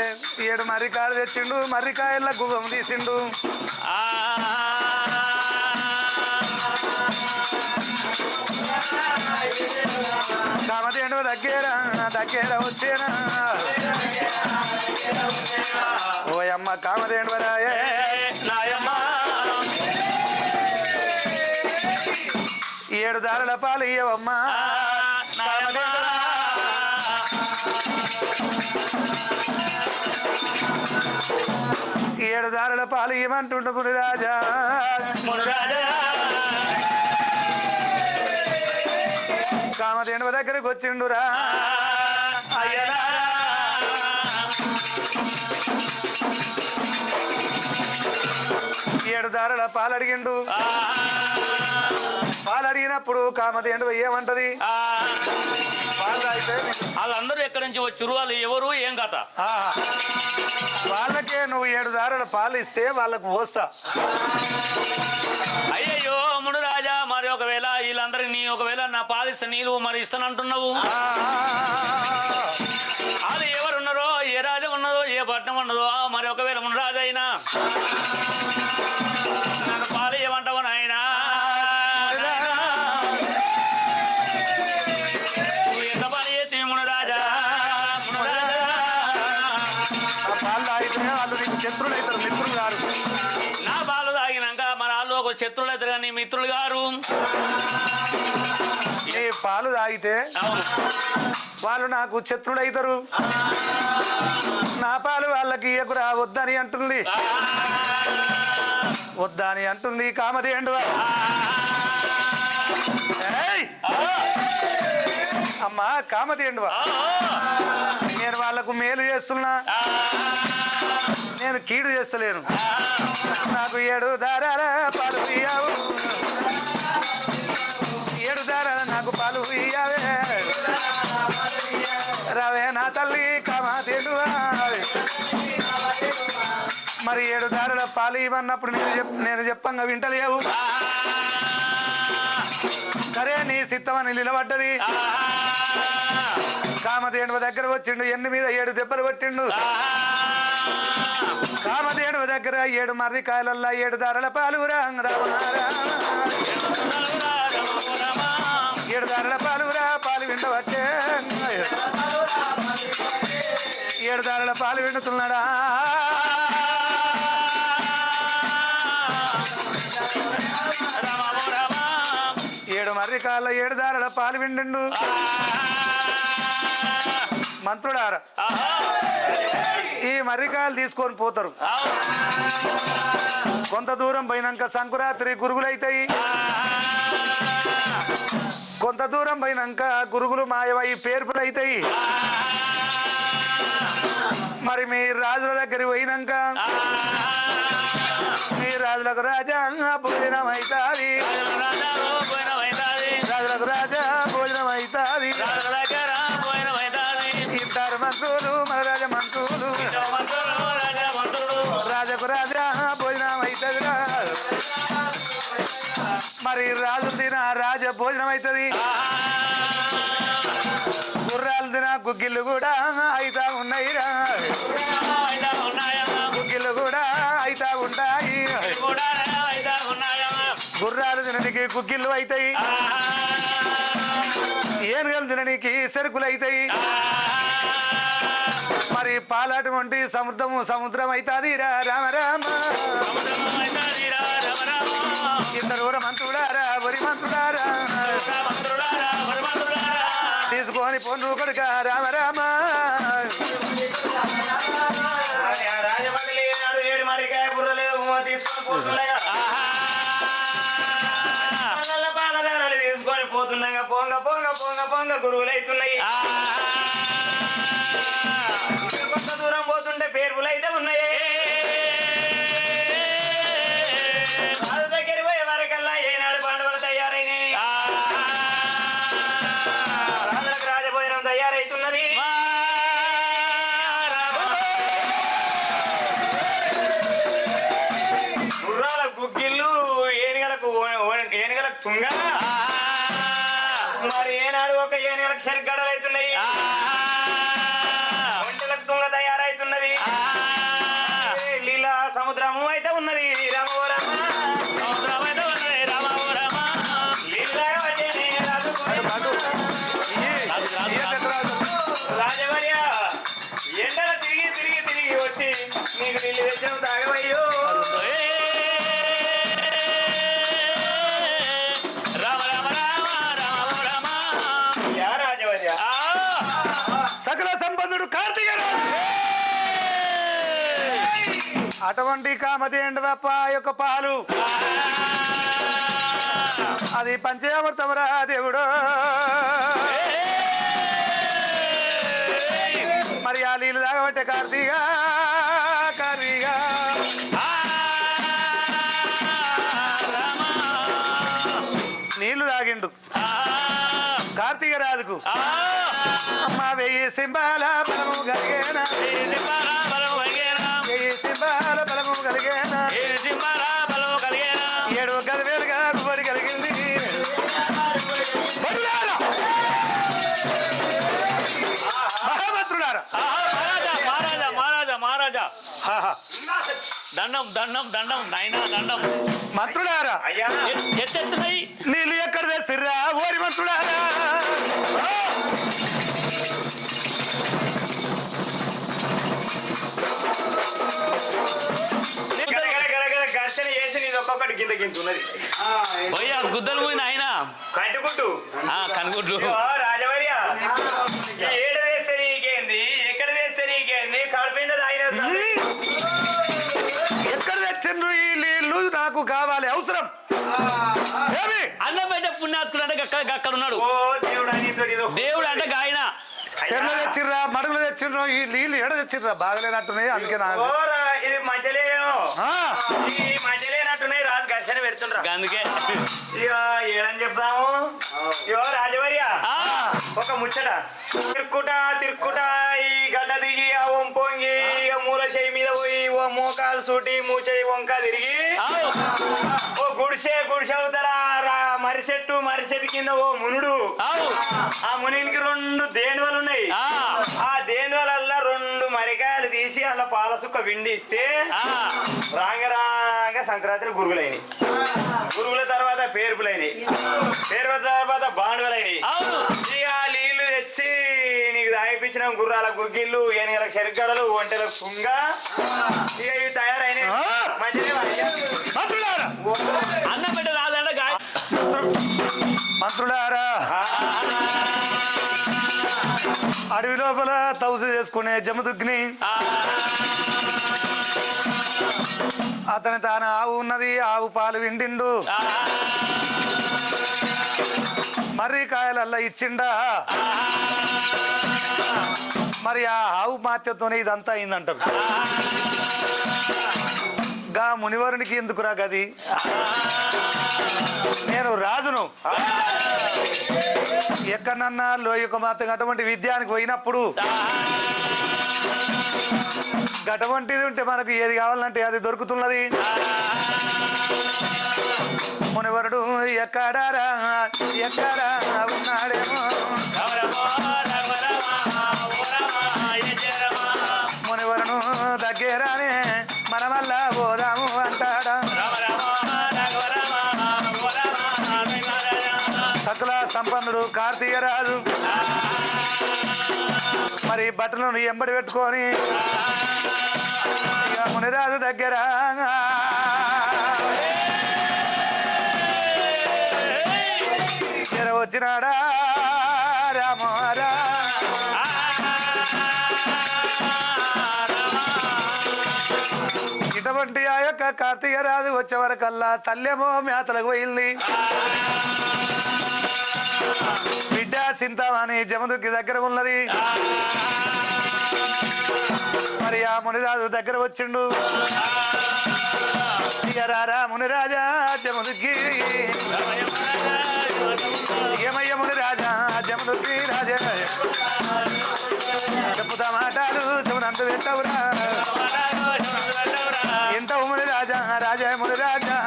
7 మర్రికాయలు తెచ్చిండు మర్రికాయల గువ్వం తీసిండు కామధేను దగ్గర వచ్చేనా ఓయమ్మ కామధేను రాయ నాయమ్మ 7 దారుల పాలు ఇయ్యవమ్మా నాయమ్మ 7 దారుల పాలు ఇవ్వమంటుండ మునిరాజా కామధేను దగ్గరకు వచ్చిండురా అయ్యరా 7 దారుల పాలు అడిగిండు పాలు అడిగినప్పుడు కామధేను ఏమంటది పాలు తాగితే వాళ్ళందరూ ఎక్కడి నుంచి వచ్చారు వాళ్ళు ఎవరు ఏం కథ వాళ్ళకే నువ్వు 7 దారుల పాలు ఇస్తే వాళ్ళకు పోస్తా అయ్యయ్యో ముడు రాజా మరి ఒకవేళ వీళ్ళందరినీ ఒకవేళ నా పాలిస్తే నీళ్ళు మరి ఇస్తానంటున్నావు అది ఎవరున్నారో ఏ రాజు ఉన్నదో ఏ పట్నం ఉన్నదో మరి ఒకవేళ ఉన్న రాజు అయినా నన్ను పాలు ఏమంటావు నాయనా నువ్వు ఎంత పని చేసి మునరాజా పాలు తాగితేనే వాళ్ళు నీకు శత్రువులు అవుతారు, మిత్రులు గారు. నా పాలు తాగినాక మన వాళ్ళు ఒక శత్రువులు అవుతారు కానీ మిత్రులు గారు ఈ పాలు తాగితే అవును వాళ్ళు నాకు శత్రువులు అవుతారు. నా పాలు వాళ్ళకి ఇయ్యకురా వద్దని అంటుంది, వద్దని అంటుంది కామధేండు. అమ్మా కామధేండు, నేను వాళ్ళకు మేలు చేస్తున్నా, నేను కీడు చేస్తలేను. నాకు 7 దారాల పాలు ఇయ్యావు, 7 దారాల నాకు పాలు ఇయ్యావే రావే నా తల్లి కామధేండు. మరి 7 దారుల పాలు ఇవ్వన్నప్పుడు నేను చెప్పంగా వింటలేవు. సరే నీ సిద్ధమని నిలబడ్డది. కామధేనువ దగ్గర వచ్చిండు, ఎన్ని మీద 7 దెబ్బలు కొట్టిండు. కామధేనువ దగ్గర 7 మర్రికాయలల్లా 7 దారుల పాలు 7 దారుల పాలు పాలు విండవచ్చే, 7 దారుల పాలు విండుతున్నాడా. 7 మర్రికాయల 7 దారుల పాలు విండు. మంత్రుడారా ఈ మర్రికాయలు తీసుకొని పోతారు. కొంత దూరం పోయినాక సంకురాత్రి గురుగులైతాయి. కొంత దూరం పోయినాక గురుగులు మాయమై పేర్పులు అవుతాయి. మరి మీ రాజుల దగ్గర పోయినాక మీ రాజులకు రాజా భోజనం అవుతుంది, రాజులకు రాజా భోజనం అవుతుంది. ఇద్దరు మంత్రులు మన రాజ మంత్రులు, రాజకు రాజా భోజనం అవుతుంది. మరి రాజు తిన రాజ భోజనం అవుతుంది. గుర్రాలు తిన గుగ్గిళ్ళు కూడా అయితా ఉన్నాయి, గుగ్గిళ్ళు కూడా అయితా ఉంటాయి. గుర్రాలు తినడానికి గుగ్గిళ్ళు అవుతాయి, ఏనుగలు తినడానికి సెరుకులు అవుతాయి. మరి పాలాటువంటి సముద్రం అవుతుంది. రామ రామ ఇద్దరు మంత్రుడారా వరి మంత్రుడారా తీసుకొని పొందు కొడుక రామ రామ. రాజమండ్రి 7 మరికాయ బుర్రలు తీసుకొని పోతున్నాయా, పాలదారాలు తీసుకొని పోతున్నాగా. పొంగ పొంగ పొంగ పొంగ గురువులు అవుతున్నాయి. కొంత దూరం పోతుంటే పేర్పులు అయితే ఉన్నాయి. రాజు దగ్గర పోయే వరకల్లా ఏనాడు పండుగలు తయారైనాయి. రాజులకు రాజభోజనం తయారైతున్నది. గుర్రాల గుగ్గిళ్ళు ఏనుగలకు తుంగ. మరి ఏనాడు ఒక ఏనుగలకు సరిగడలు అవుతున్నాయి, ఒంటెలకు తుంగ తయారైతున్నది. లీలా సముద్రము అయితే ఉన్నది. రామో రామ సముద్రం అయితే ఉన్నది. రామో రామ రాజవర్య ఎండల తిరిగి తిరిగి తిరిగి వచ్చి నీకు నీళ్ళు తెచ్చిన తాగవయ్యో. రామ రామ రామ రామ రామ యా రాజవర్య. సకల సంపన్నుడు కార్తీక రాజు. అటువంటి కామధేండవప్ప యొక్క పాలు అది పంచామృతమరా దేవుడు. మరి ఆ నీళ్ళు తాగబట్టే కార్తీక నీళ్లు తాగిండు కార్తీక రాజుకు. అమ్మ 1000 సింబాల బలము కలిగేనా, 1000 సింబాల బలము కలిగేనా, 7 గదివేలుగా గుబడి కలిగింది. మహామంత్రులారా ఆహా. దండం దండం దండం నాయనా దండం. మంత్రులారా అయ్యా ఎత్తెత్తున్నాయి. నీళ్ళు ఎక్కడ తెస్తుర్రా ఓరి మంత్రులారా? ఘర్షణ చేసి నీది ఒక్కొక్కటి గింత గింత ఉన్నది పోయి ఆ గుద్దలు పోయి నాయన కట్టుకుంటూ కనుగుడ్లు. రాజవర్య ఈ ఏడు వేస్తే నీకేంది, ఎక్కడ వేస్తే నీకేంది, కడుపుండ తాగిన ఎక్కడ తెచ్చిండ్రు ఈ నీళ్ళు? నాకు కావాలి, అవసరం. ఏమి? అన్నం పెట్టే పుణ్యాత్కుడు అంటే అక్కడ ఉన్నాడు. ఓ దేవుడు అని దేవుడు అంటే గాయన. చెర్లు తెచ్చిర్రా, మడుగులు తెచ్చిండ్రు, ఈ నీళ్ళు ఎడ తెచ్చిర్రా? బాగలేనట్టున్నాయి, అందుకే ఇది మధ్యలేమో ఈ మధ్యలేనట్టున్నాయి. రాజు ఘర్షణ పెడుతుండ్రా అందుకే ఇక ఏడని చెప్తాము. ఇగో రాజవర్య ఒక ముచ్చట తిరుక్కుంటా ఈ గడ్డ దిగి ఆ వంపొంగి మూల చెయ్యి మీద పోయి ఓ మోకాలు సూటి మూచెయ్యి వంక తిరిగి ఓ గుడిసె అవుతారా మర్రి చెట్టు కింద ఓ మునుడు. ఆ మునికి 2 దేనువలు ఉన్నాయి. ఆ దేనువలల్లా 2 మరికాయలు తీసి అలా పాల సుక్క విండిస్తే రాంగ సంక్రాంతి గురుగులైనవి. గురుగుల తర్వాత పేరుపులైనవి. పేరు తర్వాత బాండువలైనవి. ఇక నీళ్లు తెచ్చి నీకు తాగిపించిన గుర్రాల గుగ్గిళ్ళు, ఏనుగలకు చెరుగడలు, ఒంటెలకు కుంగ, ఇక ఇవి తయారైనవి. అన్నం పెట్టే రాదంటే గాయ. మంత్రులారా అడవి లోపల తౌసు చేసుకునే జమదుగ్ని అతని తాను ఆవు ఉన్నది, ఆవు పాలు విండిండు, మర్రి కాయలల్లా ఇచ్చిండా. మరి ఆ ఆవు మాత్యతోనే ఇదంతా అయిందంటారు. గా మునివరునికి ఎందుకురా గది? నేను రాజును. ఎక్కడన్నా లోయక మాత్రం అటువంటి విద్యానికి పోయినప్పుడు గటువంటిది ఉంటే మనకు ఏది కావాలంటే అది దొరుకుతున్నది. మునివరుడు ఎక్కడా ఉన్నాడేమో, మునివరును దగ్గరానే మన వల్ల పోదాము అంటాడా. సకల సంపన్నుడు కార్తీక రాజు మరి బట్టలను ఎంబడి పెట్టుకొని ఇక మునిరాజు దగ్గర వచ్చినాడా రామారా. ఇటువంటి ఆ యొక్క కార్తీక రాజు వచ్చే వరకల్లా తల్లేమో మేతలకు పోయింది. బిడ్డ సింతామణి జమదుగ్గి దగ్గర ఉన్నది. మరి ఆ మునిరాజు దగ్గర వచ్చిండు. రారా మునిరాజా జమదుగ్గి, ఏమయ్య మునిరాజా జమదుగ్గి రాజా, చెప్పుతా మాటలు శివనంత పెట్టవురా, ఎంతవు మునిరాజా రాజా మునిరాజా.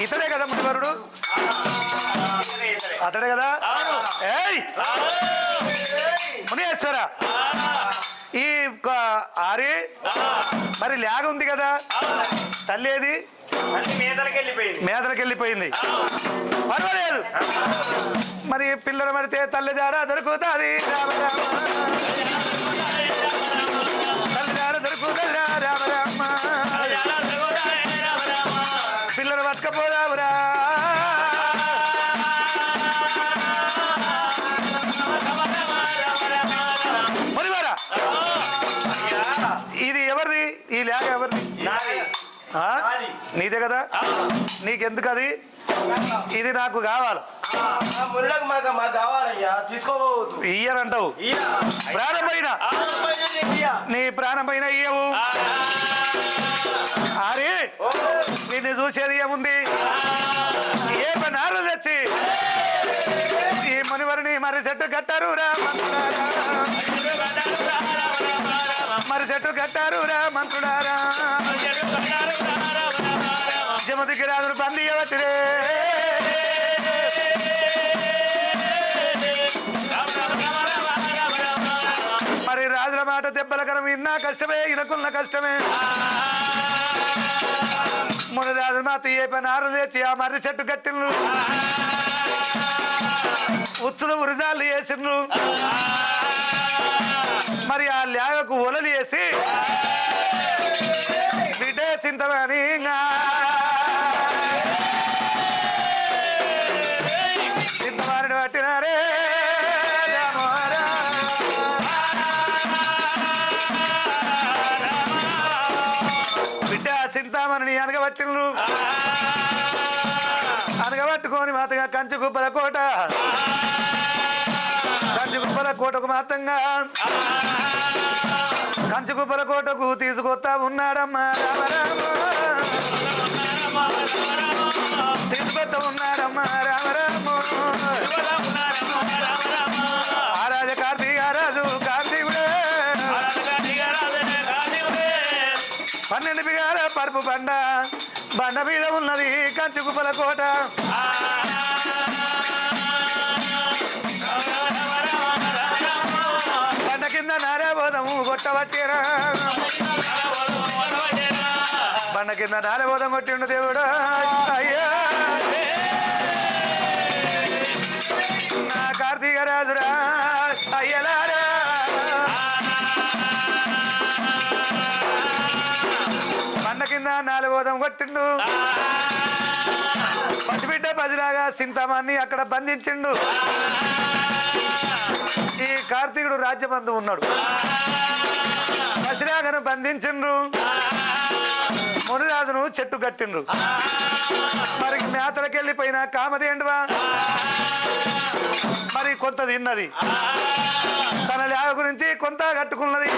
ఇతడే కదా మునివరుడు, అతడే కదా. ఏయ్ మునేశ్వర, ఈ ఆరి మరి లేగ ఉంది కదా, తల్లేది మేదలకు వెళ్ళిపోయింది. పర్వాలేదు, మరి పిల్లలు పడితే తల్లి జాడ దొరుకుతుంది, తల్లి జాడ దొరుకుతుందా రామ రామ, పిల్లలు పట్టుకపోదావురా. ఇది ఎవరిది? ఈ లేగ ఎవరిది? నీదే కదా. నీకెందుకు అది? ఇది నాకు కావాలి. ఇయ్యనంటావు, ప్రాణం పైన నీ ప్రాణం పైన ఇయ్యవు. అరే వీడిని చూసేది ఏముంది? ఏ పనారు తెచ్చి ఈ మునివరిని మరి చెట్టు కట్టారు రా, మరి చెట్టు కట్టారు రా మంత్రుడారా. జమదికి రాజును పందియవతిరే, మరి రాజుల మాట మాట దెబ్బల కరం ఇన్నా కష్టమే ఇనకున్న కష్టమే మునరాజు మాత ఏ పని ఆరు లేచి ఆ మర్రి చెట్టు కట్టిండ్రు ఉచ్చులు ఉరిదాళ్ళు వేసిండ్రు మరి ఆ లేగకు ఒలలు వేసి బిడ్డే సింతమని సింతమారిని పట్టినారే బిడ్డ సింతామణిని అనగబట్టిండ్రు అనగబట్టుకొని మాతగా కంచు గుబ్బల కోట కంచు గుబ్బల కోటకు మాత్రంగా కంచు గుబ్బల కోటకు తీసుకొస్తా ఉన్నాడమ్మా రామరామ తీసుకొస్తా ఉన్నాడమ్మా రామరామ ఆ రాజ కార్తీకరాజు కార్తీకుడే 12 బిగాల పరుపు బండ బండ మీద ఉన్నది కంచు గుబ్బల కోట బండ కింద నారేబోధము కొట్టబట్టిరా బండ కింద నారేబోధం కొట్టిండు దేవుడు అయ్యా నా కార్తీక రాజురా అయ్యలారా బండ కింద నాలుగోదం కొట్టిండు పసిబిడ్డ పసిలాగా సింతమాన్ని అక్కడ బంధించిండు ఈ కార్తీకుడు రాజ్యబంధు ఉన్నాడు పసిలాగను బంధించిండ్రు మునిరాజును చెట్టు కట్టిండ్రు మరి మేతలకు వెళ్ళిపోయిన కామదేండువా మరి కొంత తిన్నది తన లేగ గురించి కొంత కట్టుకున్నది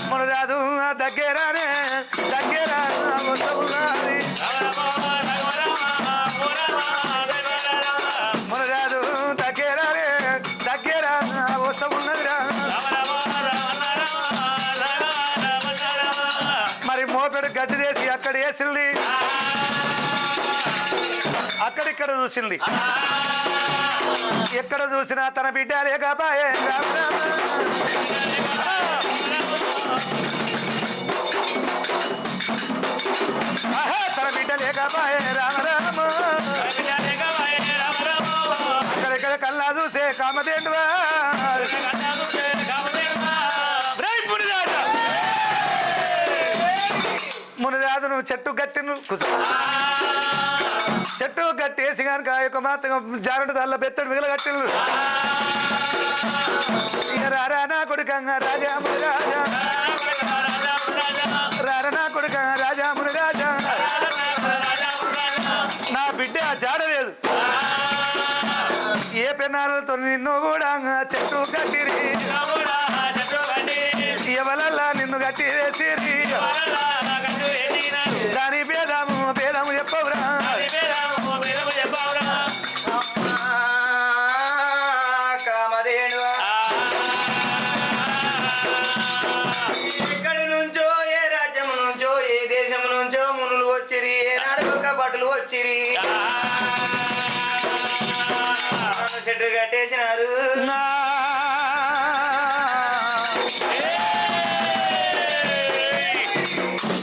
మునిరాజు దగ్గరానే దగ్గర మునిరాజు దగ్గరానే దగ్గర వస్తూ ఉన్నదిరా మరి మోపెడు గడ్డి వేసి అక్కడ వేసింది అక్కడిక్కడ చూసింది ఎక్కడ చూసినా తన బిడ్డ లేకపాయే తన బిడ్డ లేకపాయే రామరామ అక్కడిక్కడ కల్లా చూసే కామదేండువా మునిరాజును చెట్టు కట్టిను చెట్టు కట్టేసి కనుక యొక్క మాత్రం జారుడు దానిలో బెత్తడు మిగల కట్టిండ్రు ఇక రారా నా కొడుకంగా రాజా మునిరాజా రారా నా కొడుకంగా రాజా మునిరాజా నా బిడ్డ జాడలేదు ఏ పెన్నాలతో నిన్ను కూడా చెట్టు కట్టిరి ఎవలల్లా నిన్ను కట్టి వేసిరి దాని భేదము భేదము చెప్పవురా కామధేనువా ఎక్కడి నుంచో ఏ రాజ్యము నుంచో ఏ దేశము నుంచో మునులు వచ్చిరి ఏనాడు ఒక బట్టలు వచ్చిరి చెట్టు కట్టేసినారు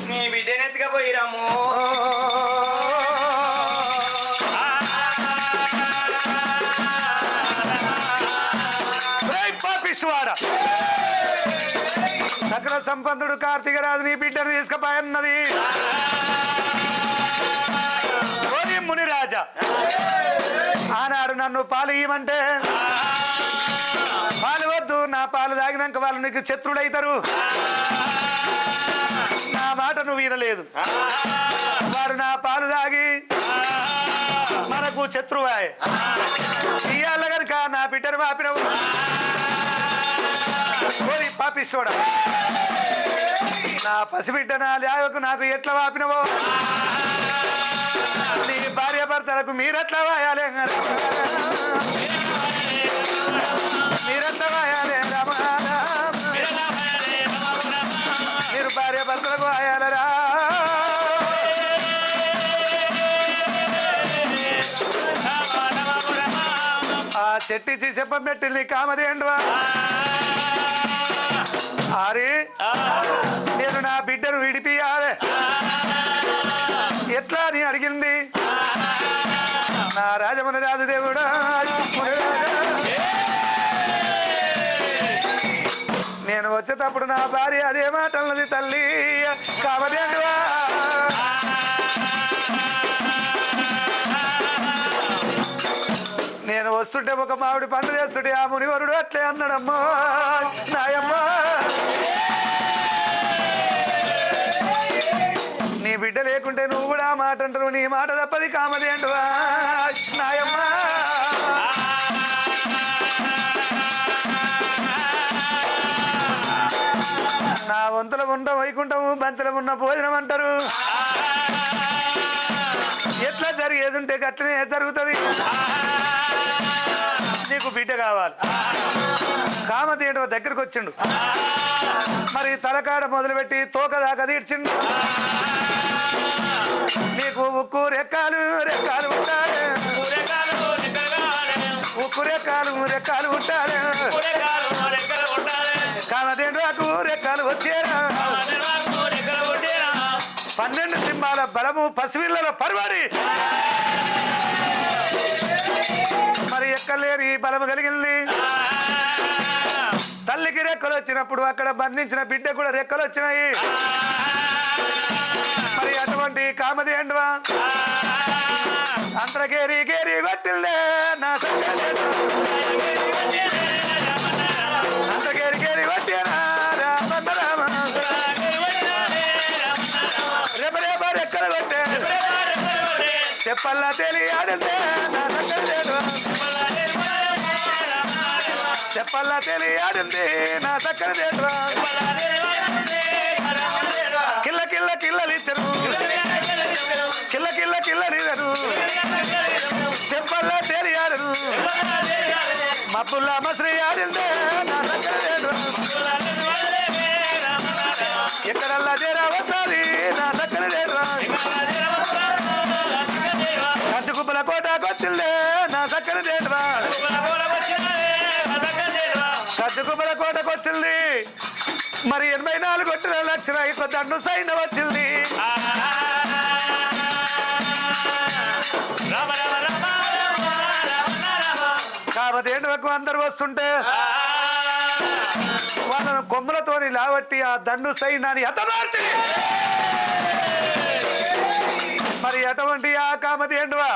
నీ బిడ్డని ఎత్తుకపోయిరాము సకల సంపన్నుడు కార్తీక రాజు నీ బిడ్డను తీసుకుపోయన్నది మునిరాజా ఆనాడు నన్ను పాలు ఇవ్వమంటే పాలు వద్దు నా పాలు తాగినాక వాళ్ళు నీకు శత్రుడైతారు నా మాట నువ్వు వినలేదు వారు నా పాలు తాగి మనకు శత్రువాయ్ ఇయ్యాల కనుక నా బిడ్డను వాపినవు పాపిస్తోడా నా పసిబిడ్డ నా లేవకు నాకు ఎట్లా వాపినవో నీ భార్య భర్తలకు మీరెట్లా వాయాలే మీరెట్లా వాయాలే మీరు భార్య భర్తలకు వాయాలరా ఆ చెట్టిచ్చి చెప్పబెట్టింది కామదేండువా అరే నేను నా బిడ్డను విడిపియాలి ఎట్లా అని అడిగింది నా రాజముని రాజదేవుడా నేను వచ్చేటప్పుడు నా భార్య అదే మాట అన్నది తల్లి కాబట్టి అంటువా నేను వస్తుంటే ఒక మామిడి పండు చేస్తుంటే ఆ మునివరుడు అట్లే అన్నాడమ్మా నాయమ్మ నీ బిడ్డ లేకుంటే నువ్వు కూడా ఆ మాట అంటారు నీ మాట తప్పది కామది అంటువా నాయమ్మ నా వంతుల ఉన్న వైకుంఠము బంతుల ఉన్న భోజనం అంటారు ఎట్లా జరిగేది ఉంటే గట్లనే జరుగుతుంది నీకు బిడ్డ కావాలి కామతి ఏంటో దగ్గరకు వచ్చిండు మరి తలకాడ మొదలుపెట్టి తోక దాకా తీర్చిండు నీకు ఉక్కు రెక్కాలు రెక్కాలు ఉంటాయి ఉక్కు రెక్కాలు ఉంటాయి కామతేంద్రకు రెక్కలు వచ్చేరా 12 సింహాల బలము పసివిళ్ళల పర్వాడి మరి ఎక్కలేని బలము కలిగింది తల్లికి రెక్కలు వచ్చినప్పుడు అక్కడ బంధించిన బిడ్డ కూడా రెక్కలు వచ్చినాయి మరి అటువంటి కామది ఏంటవా అంతర గేరి గేరి కొట్టిల్దే నా అంత గేరి గేరి కొట్టేనా రామ రామ రేప రేప రెక్కలు కొట్టే చెప్పల్లా తెలియాడంటే నా సక్కలేదు చెప్పల్లా తెలియాడింది నా సక్కలేదు కిల్ల కిల్ల కిల్లలు ఇచ్చరు కిల్ల కిల్ల కిల్లలు చెప్పల్లా తెలియాడు మబ్బుల్లా మసరి ఆడిందే నా సక్కలేదు ఎక్కడల్లా చేరావసారి నా సక్కలేదు కంచుకుప్పల కోటకొచ్చిందే నా సక్కలేదు కంచుకుప్పల కోటకొచ్చింది మరి 84 లక్షల దండు సైన్ వచ్చింది కాబట్టి ఏంటకు అందరు వస్తుంటే వాళ్ళను కొమ్మలతోని లావట్టి ఆ దండు సైన్యాన్ని హతమార్చి మరి అటువంటి ఆ కామతి ఏంటవా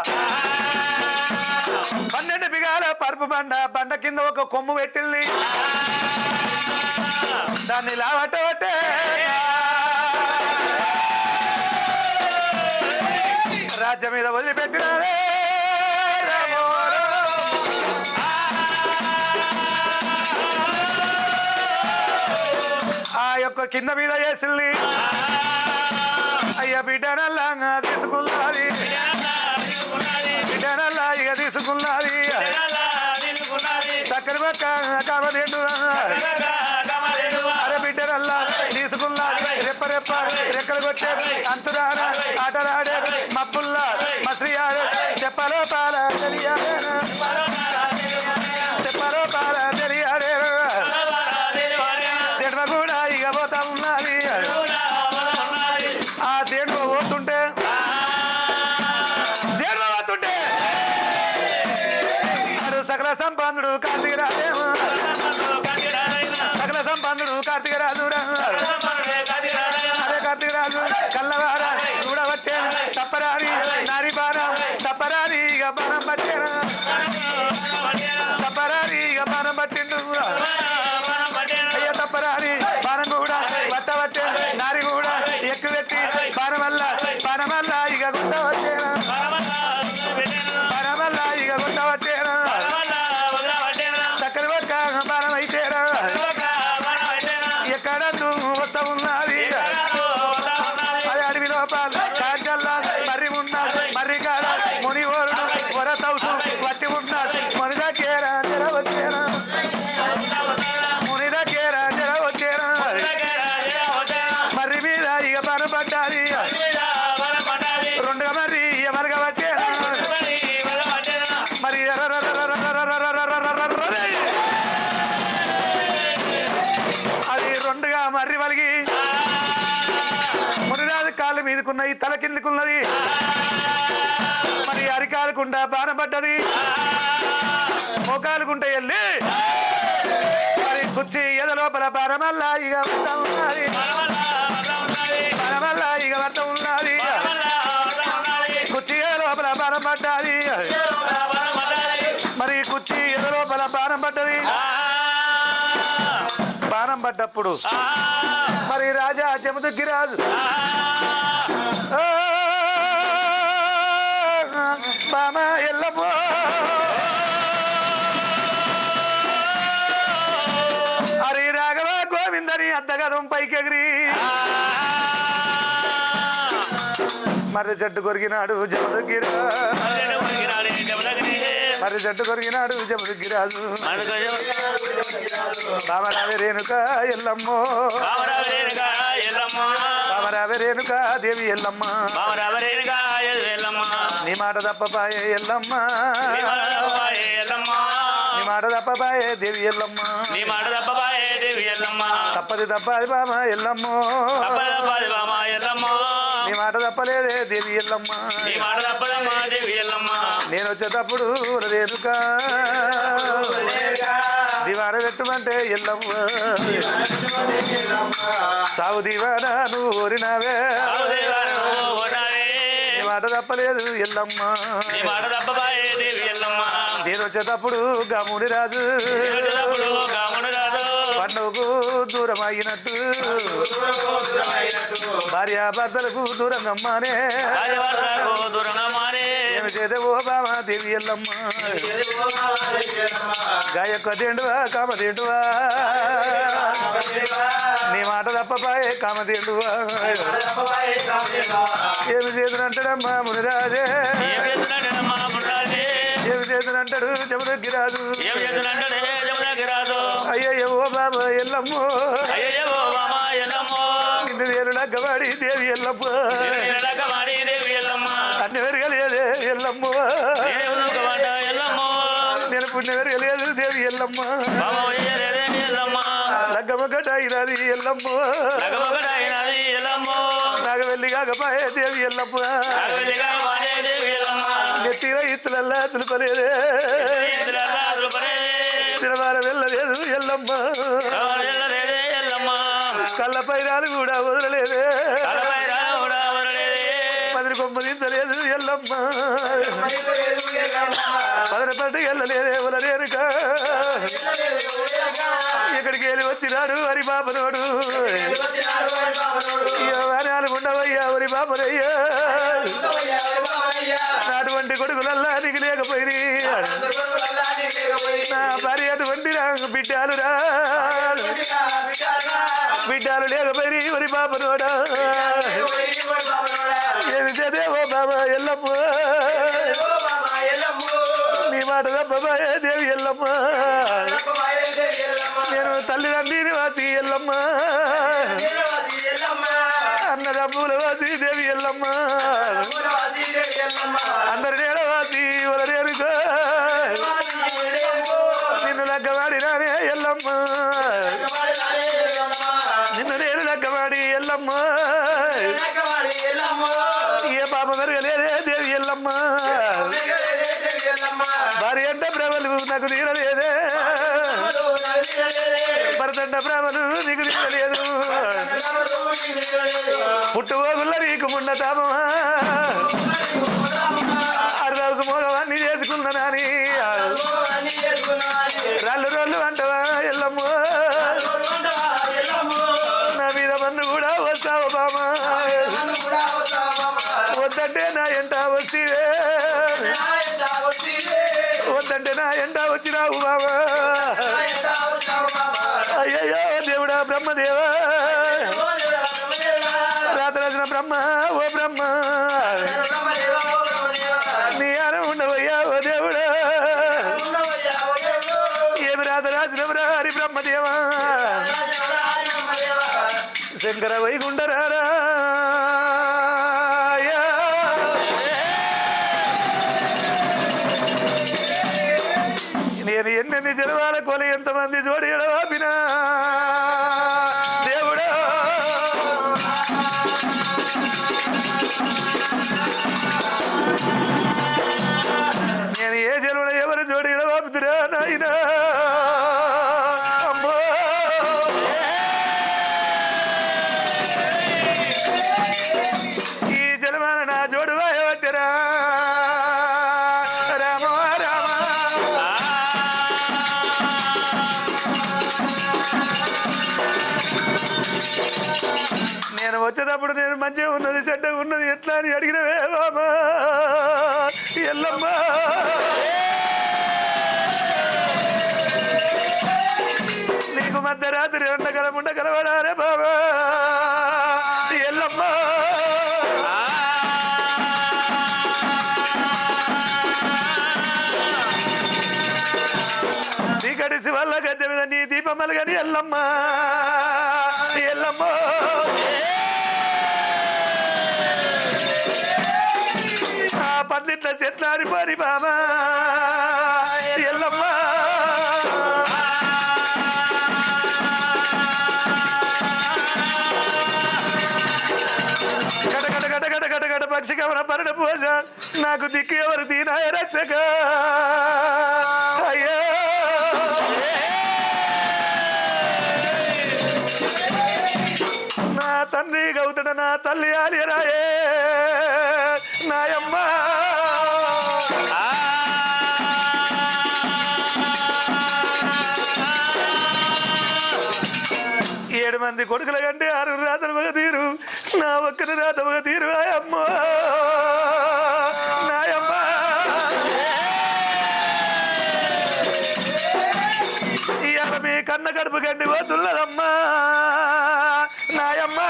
12 బిగాల పరుపు బండ కింద ఒక కొమ్ము పెట్టింది దాన్ని లావటే రాజ్యం మీద వదిలిపెట్టినారే ఆ యొక్క కింద మీద వేసింది అయ్యా బిడ్డనల్లా తీసుకున్నది బిడ్డనల్లా ఇక తీసుకున్నది చక్కని పక్క కామదేండు అరే బిడ్డనల్లా తీసుకున్నది రెప్ప రెప్ప రెక్కలు కొట్టే అంతురాడ ఆటలాడే మబ్బుల్లా మసరి ఆడే చెప్పలో పాల తెలియాడే చెప్పలో పాల తెలియాడే దేడ్వ కూడా ఇక పోతా ఉన్నది ఆ దేడ్వ పోతుంటే అడు సకల సంపన్నుడు కార్తీక రాజేమో సకల సంపన్నుడు కార్తీక రాజురా అరే కార్తీక రాజు కల్లవార చూడబట్టే తప్పరాని నారి బాణం తప్పరాని ఇక బాణం పట్టేనా తప్పరాని ఇక బాణం పట్టిండు అయ్య తప్పరాని బాణం కూడా పట్టబట్టే నారి కూడా ఎక్కువ పెట్టి బాణం వల్ల ఇక గుట్ట వచ్చేనా బాణం వల్ల ఇక గుట్ట వచ్చేనా చక్కని పక్క బాణం అయితేనా ఎక్కడ వస్తా ఉన్నది అది అడవి లోపల కాజల్లా మర్రి ఉన్నాడు మర్రి కాడ ముని ఓరుడు వరతౌసు వట్టి ఉన్నాడు ముని దగ్గర జర వచ్చేనా ముని దగ్గర జర వచ్చేనా మర్రి మీద ఇక బాణం పడ్డాది రెండుగా మర్రి ఎవరుగా పట్టేనా మరి కాళ్ళ మీదకున్నది తల కిందకున్నది మరి అరికాలకుండా బాణం పడ్డది మోకాలుకుంటే వెళ్ళి మరి కుర్చీ ఎద లోపల బాణమల్లా ఇక వర్తం ఉన్నది బాణమల్లా ఇక వర్తం ఉన్నది కుర్చీ ఎద లోపల బాణం పడ్డది మరి కుర్చీ ఎద లోపల బాణం పడ్డది బాణం పడ్డప్పుడు మరి రాజా జమదగ్గిరాజు బామ ఎల్లమ్మో హరి రాఘవ గోవిందని అద్దగదం పైకెగిరి మరి చెట్టు కొరికినాడు జమదగ్గిరా మరి చెట్టు కొరికినాడు జమదగ్గిరాజు బామరావే రేణుక ఎల్లమ్మో బామరావే రేణుక దేవి ఎల్లమ్మ నీ మాట తప్పపాయే ఎల్లమ్మ నీ మాట తప్పపాయే దేవి ఎల్లమ్మ తప్పది తప్పది బామ ఎల్లమ్మో నీ మాట తప్పలేదే దేవి ఎల్లమ్మ నేను వచ్చేటప్పుడు రేణుక దివాన పెట్టమంటే ఎల్లమ్మ సాగు దివానా నువ్వు ఓరినావే నీ మాట తప్పలేదు ఎల్లమ్మ నేను వచ్చేటప్పుడు గముడి రాజు పండుగకు దూరం అయినట్టు భార్యాభర్తలకు దూరంగమ్మానే ఏమి చేతే ఓ బామ దేవి ఎల్లమ్మ గాయొక్క తిండువా కామ తిండువా నీ మాట తప్పపాయే కామ తిండువా ఏమి చేతునంటాడమ్మా మునిరాజే ఏమి చేతునంటాడు జమదగ్గిరాజు అయ్యయ్యో ఓ బాబా ఎల్లమ్మో నిన్ను నేను లగ్గవాడి దేవి ఎల్లమ్మ అన్ని వెరగలేదే ఎల్లమ్మ నేను పుణ్య వెరగలేదు దేవి ఎల్లమ్మ లగ్గమొకట అయినది ఎల్లమ్మ నాకు వెళ్ళి కాకపాయే దేవి ఎల్లమ్మ నెత్తిన ఇత్తులల్లా తులపలేదే తినవార వెళ్ళలేదు ఎల్లమ్మ కళ్ళ పైరాలు కూడా వదలలేదే పదిని కొమ్మదించలేదు ఎల్లమ్మ పదిన పట్టు వెళ్ళలేదే వదలేరుక ఇక్కడికి వెళ్ళి వచ్చినాడు హరి బాపనోడు వారాలు ఉండవయ్యా హరి బాపనయ్యా అటువంటి కొడుకులల్లా నీకు లేకపోయి నా భార్య అటువంటి నాకు బిడ్డాలు రా బిడ్డాలు లేకపోయి హరి బాపనోడా ఏమి చదేవో బాబా ఎల్లమ్మ నీ మాట తప్పబాయే దేవి ఎల్లమ్మ నేను తల్లిదండ్రిని వాసి ఎల్లమ్మ అన్నదమ్ముల వాసి దేవి ఎల్లమ్మ అందరి నేల వాసి వలరేరుగా నిన్ను లగ్గవాడి రానే ఎల్లమ్మ నిన్ను నేను లగ్గవాడి ఎల్లమ్మ ఏ పాప మెరగలేదే దేవి ఎల్లమ్మ భార్య అంటే భ్రమలు నాకు తీరలేదే భర్తంట భ్రమలు నీకు తీరలేదు పుట్టుకోగుల్ల నీకు ముండ తాపమా అరదాసు మోగవాన్ని చేసుకున్నానని రాళ్ళు రోళ్ళు అంటవా ఎల్లమ్మ నా మీద మన్ను కూడా వస్తావు బామ వద్దంటే నా ఎంట వస్తీవే వద్దంటే నా ఎంట వచ్చినావు బాబా అయ్యయ్యో దేవుడా బ్రహ్మదేవా రాత్రి బ్రహ్మ ఓ బ్రహ్మ నీ ఆన ఉండవయ్యా ఓ దేవుడా ఏమి రాత రాసిన హరి బ్రహ్మదేవా శంకర వైగుండరారా నేను ఎన్నెన్ని జనవాల కొలి ఎంతమంది జోడి ఎడవాపినా దేవుడా నాయనా అమ్మో ఈ జలమాన నా జోడు వాయవట్టరా రామ రామ నేను వచ్చేటప్పుడు నేను మంచిగా ఉన్నది చెడ్డగా ఉన్నది ఎట్లా అని అడిగినవే బాబా ఎల్లమ్మ నీకు మధ్యరాత్రి ఉండగలవడారే బాబా ఎల్లమ్మ చీకటిసి వల్ల గద్దె మీద నీ దీపమ్మలు కానీ ఎల్లమ్మ ఎల్లమ్మ ఆ పందిట్ల చెట్లారి పరి బాబా ఎల్లమ్మ గడ పక్షి కమర పరడ పోస నాకు దిక్కు ఎవరు దీనాయ రక్షక అయ్యా నా తండ్రి గౌతడ నా తల్లి ఆలియరాయే నాయమ్మ ఏడు మంది కొడుకుల కంటే 6 రాతలు ఒక తీరు నా ఒక్కరి రాత ఒక తీరు ఆయమ్మ నాయమ్మ ఇవాళ మీ కన్న కడుపు గడ్డి పోతున్నదమ్మా నాయమ్మ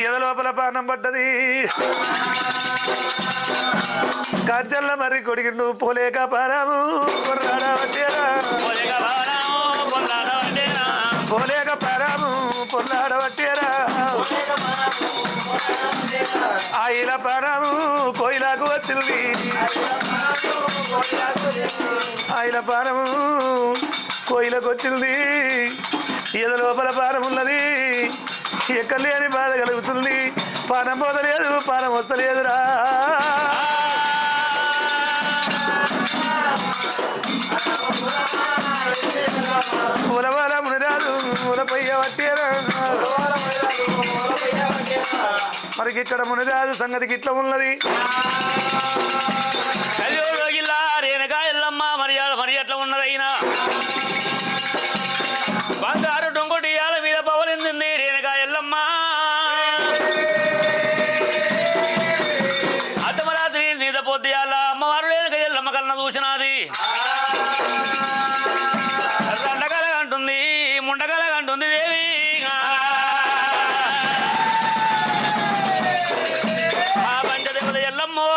ఎదలోపల పానం పడ్డది కంచెల్ల మరి కొడికి నువ్వు పోలేక పారాము పోలేక పారాము పొల్లాడవట్టేరా ఆయిల పారాము కోయిలాకు వచ్చింది ఆయిల పారము కోయిలకు వచ్చింది ఏదో లోపల పారం ఉన్నది ఎక్కలేని బాధ కలుగుతుంది పానం పోతలేదు పానం వస్తలేదురా ఉలవాల మునిరాదు ఉలపయ్య వట్టేరా మరికి ఇక్కడ మునిరాజు సంగతికి ఇట్లా ఉన్నది రేణుకాయల్లమ్మ మరి ఎట్లా ఉన్నదైనా బంగారు డొంగుటియాల మీద పవలింది రేణుకాయల్లమ్మ అర్ధమరాత్రి నీద పొద్దుయాల అమ్మవారు రేణుకాయల్లమ్మ కలన చూసినది దండకలగంటుంది ముండకలగంటుంది దేవి ఆ పంచదేవత ఎల్లమ్మో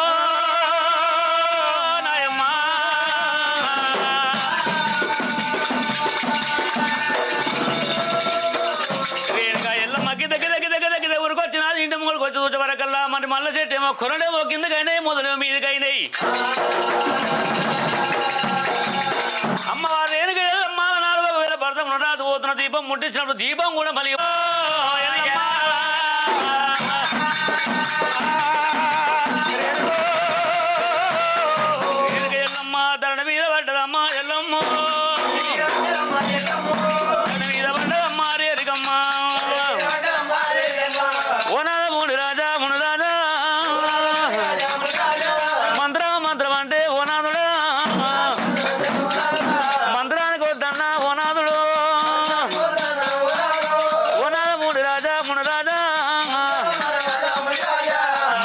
ఇంటి ముంగడికి వచ్చి చూసే వరకల్లా మరి మల్ల చెట్టు ఏమో కొనడేమో కిందకైనాయి మొదలేమో మీదకైనాయి అమ్మవారు ఏనుగు అమ్మ 4000 భర్తం రాదు పోతున్న దీపం ముట్టించినప్పుడు దీపం కూడా మళ్ళీ ఎల్లమ్మ ధరణ మీద పడ్డదమ్మ ఎల్లమ్మ ధరణ మీద పడ్డదమ్మ రేరుకమ్మ మంత్రం అంటే ఓనాథుడా మంత్రానికి వద్దన్నా ఓనాథుడు ఓనాథ మూడు రాజా మునరాజా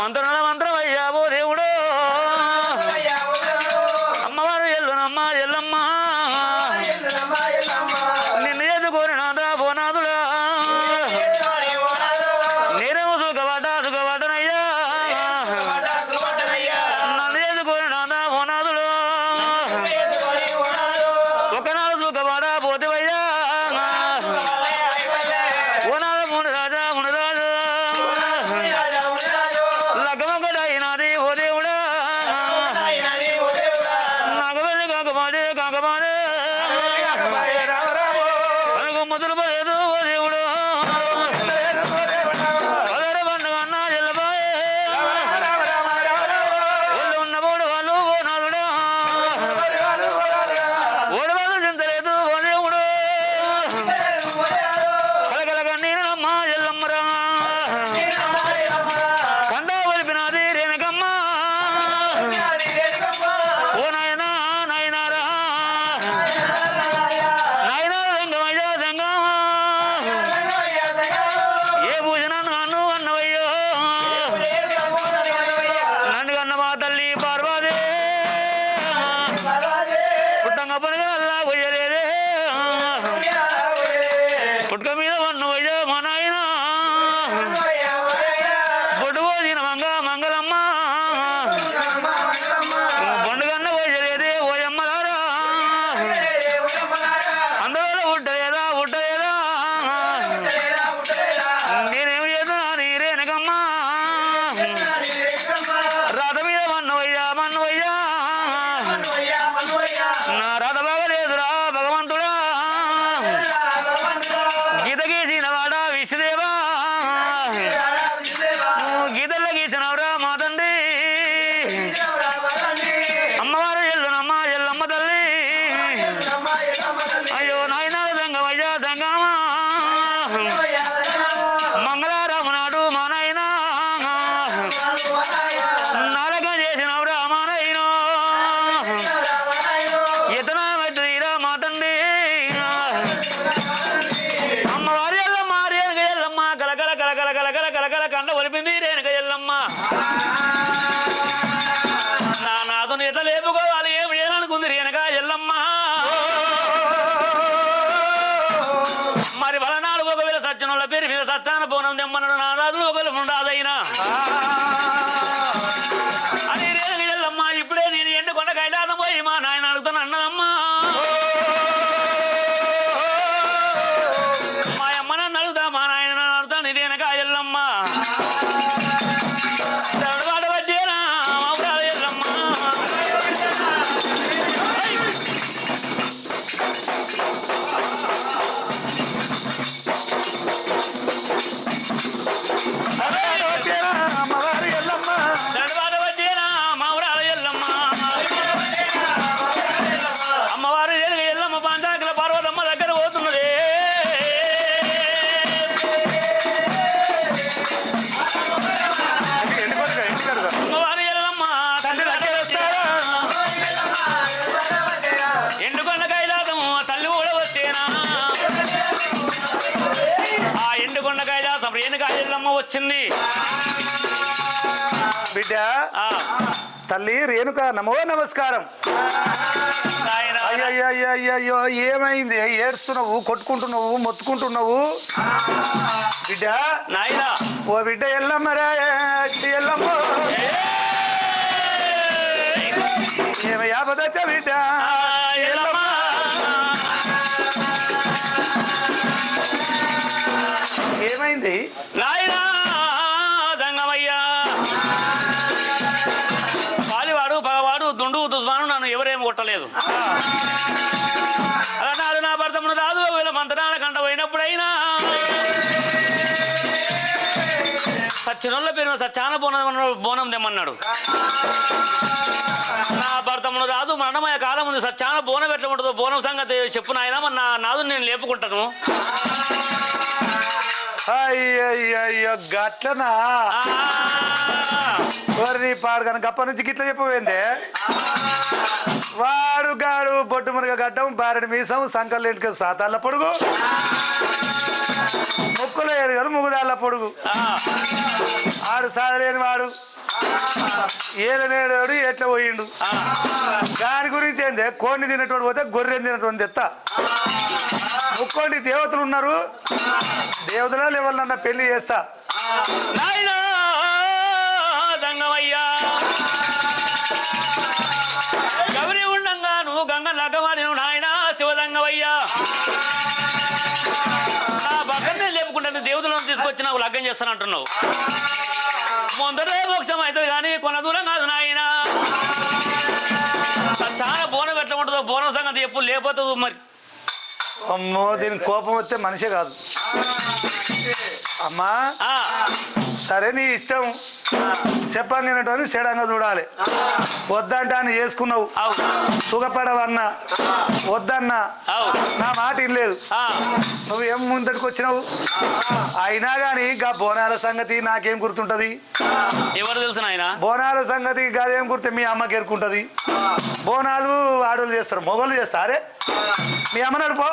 మంత్రం అయ్యా ఓ దేవుడు అమ్మవారు ఎల్లునమ్మ ఎల్లమ్మ నిన్ను ఎదుకోరినాదా ఓనాథుడా నేరేమో సుఖవాటనయ్యా నన్ను ఎదుకోరినాదా ఓనాథుడు ఒకనాడు సుఖవాడా పోతేవయ్యా ఓనాథ ముని రాజా మునిరాజు లగ్గమొకటైనది ఓ దేవుడా నగవని కాకమాడే మొదలు పడేదు ఓ దేవుడు పండుగ నా రాత బాగలేదురా భగవంతుడా గీత గీసిన వాడా విష్ణుదేవా గీతల్లో గీసినవరా మా తండ్రి అమ్మవారు ఎల్లునమ్మ ఎల్లమ్మ తల్లి అయ్యో నాయనా దంగమయ్యా దంగమా మంగళారాము నాడు మా నాయన నాలుగ చేసినవరా మా నాయన ఇతనా మెద్దీరా మా తండ్రి అమ్మవారి ఎల్లమ్మ రేణుక ఎల్లమ్మ కలకల కలకల కలకల కలకల కండ ఒలిపింది రేణుక ఎల్లమ్మ నా నాదుని ఎట్లా లేపుకోవాలి ఏమి చేయాలనుకుంది రేణుక ఎల్లమ్మ మరి వలనాడు ఒకవేళ సత్యనుల పేరు మీద సత్యాన పోనం తెమ్మన్నాడు నా నాదులు ఒకవేళ ఉండాదైనా అది రేణుక ఎల్లమ్మ ఇప్పుడే నేను ఎండుకొండ కైలాసం పోయి మా నాయన అడుగుతాను అన్నదమ్మా మా అమ్మ నన్ను అడుగుతా మా నాయన నన్ను అడుగుతాను రేణుక ఎల్లమ్మ వాడ వచ్చేనా మౌరాల ఎల్లమ్మ అమ్మవారి ఎల్లమ్మ దడవాడ వచ్చేనా మౌరాల ఎల్లమ్మ అమ్మవారు రేణుక ఎల్లమ్మ పాంచాకుల పార్వతమ్మ దగ్గర పోతున్నది అమ్మవారు ఎల్లమ్మ తండ్రి దగ్గర వస్తారా ఎండుకొండ కైలాసం తల్లి కూడా వచ్చేనా ఆ ఎండుకొండ కైలాసం రేణుక ఎల్లమ్మ వచ్చింది బిడ్డ ఆ తల్లి రేణుక నమో నమస్కారం. నాయన అయ్యో ఏమైంది? ఏడుస్తున్నావు, కొట్టుకుంటున్నావు, మొత్తుకుంటున్నావు బిడ్డ. నాయన ఓ బిడ్డ ఎల్లమ్మరా ఎల్లమ్మ ఏమయ్యా బదచ్చ బిడ్డ ఎల్లమ్మ ఏమైంది? నాయన దంగమయ్యా పాలివాడు పగవాడు దుండు దుస్మాను నన్ను ఎవరేమి కొట్టలేదు అలనాడు నా భర్తమును రాదు వీళ్ళ మంత్రాల కంట పోయినప్పుడైనా సచ్చినోళ్ళ పేరు సచ్చాన బోనం తెమ్మన్నాడు. నా భర్తమును రాదు మరణమయ కాలం ఉంది సచ్చాన బోనం ఎట్లా ఉంటుందో బోనం సంగతి చెప్పు నాయన నా నాదు నేను లేపుకుంటాను. అయ్యో గట్లనా? నీ పాడు కనుక అప్పటి నుంచి గిట్ల చెప్పవేందే? వాడు గాడు బొట్టు మునగ గడ్డం, బారెడు మీసం, సంకల్లేంటికి సాతాళ్ళ పొడుగు, ముక్కులో ఎరుగలు ముగుదాళ్ళ పొడుగు. ఆడు సాదలేని వాడు ఏదనేడు ఎట్లా పోయిండు. దాని గురించి ఏందే? కోడిని తినటువంటి పోతే గొర్రెని తినటువంటి ఎత్త. ముక్కోండి దేవతలు ఉన్నారు, దేవతల లెవెల్ పెళ్లి చేస్తా. నాయనా దంగమయ్యా గౌరీ ఉండంగా నువ్వు గంగ లగ్గవాడి నువ్వు నాయన శివదంగమయ్యా నా భర్తనే లేపుకుంటాను దేవతలను తీసుకొచ్చి నాకు లగ్గం చేస్తానంటున్నావు. ముందరే మోక్షం అవుతుంది కానీ కొన దూరం కాదు నాయన. చాలా బోనం ఎట్లా ఉంటుందో బోనం సంగతి ఎప్పుడు లేకపోతుంది మరి. అమ్మో దీనికి కోపం వస్తే మనిషే కాదు అమ్మా. సరే నీ ఇష్టం, చెప్పంగినటువంటి చెడంగా చూడాలి. వద్దంటే అని చేసుకున్నావు, సుఖపడవన్నా వద్దన్నా నా మాట ఇల్లేదు. నువ్వు ఏం ముందటికి వచ్చినావు. అయినా కానీ గా బోనాల సంగతి నాకేం గుర్తుంటది? ఎవరు తెలుసు నాయన? బోనాల సంగతి కాదేం గుర్తు? మీ అమ్మకి ఎరుకుంటది. బోనాలు ఆడోళ్ళు చేస్తారు, మొగోళ్ళు చేస్తారే. మీ అమ్మ నడుపో.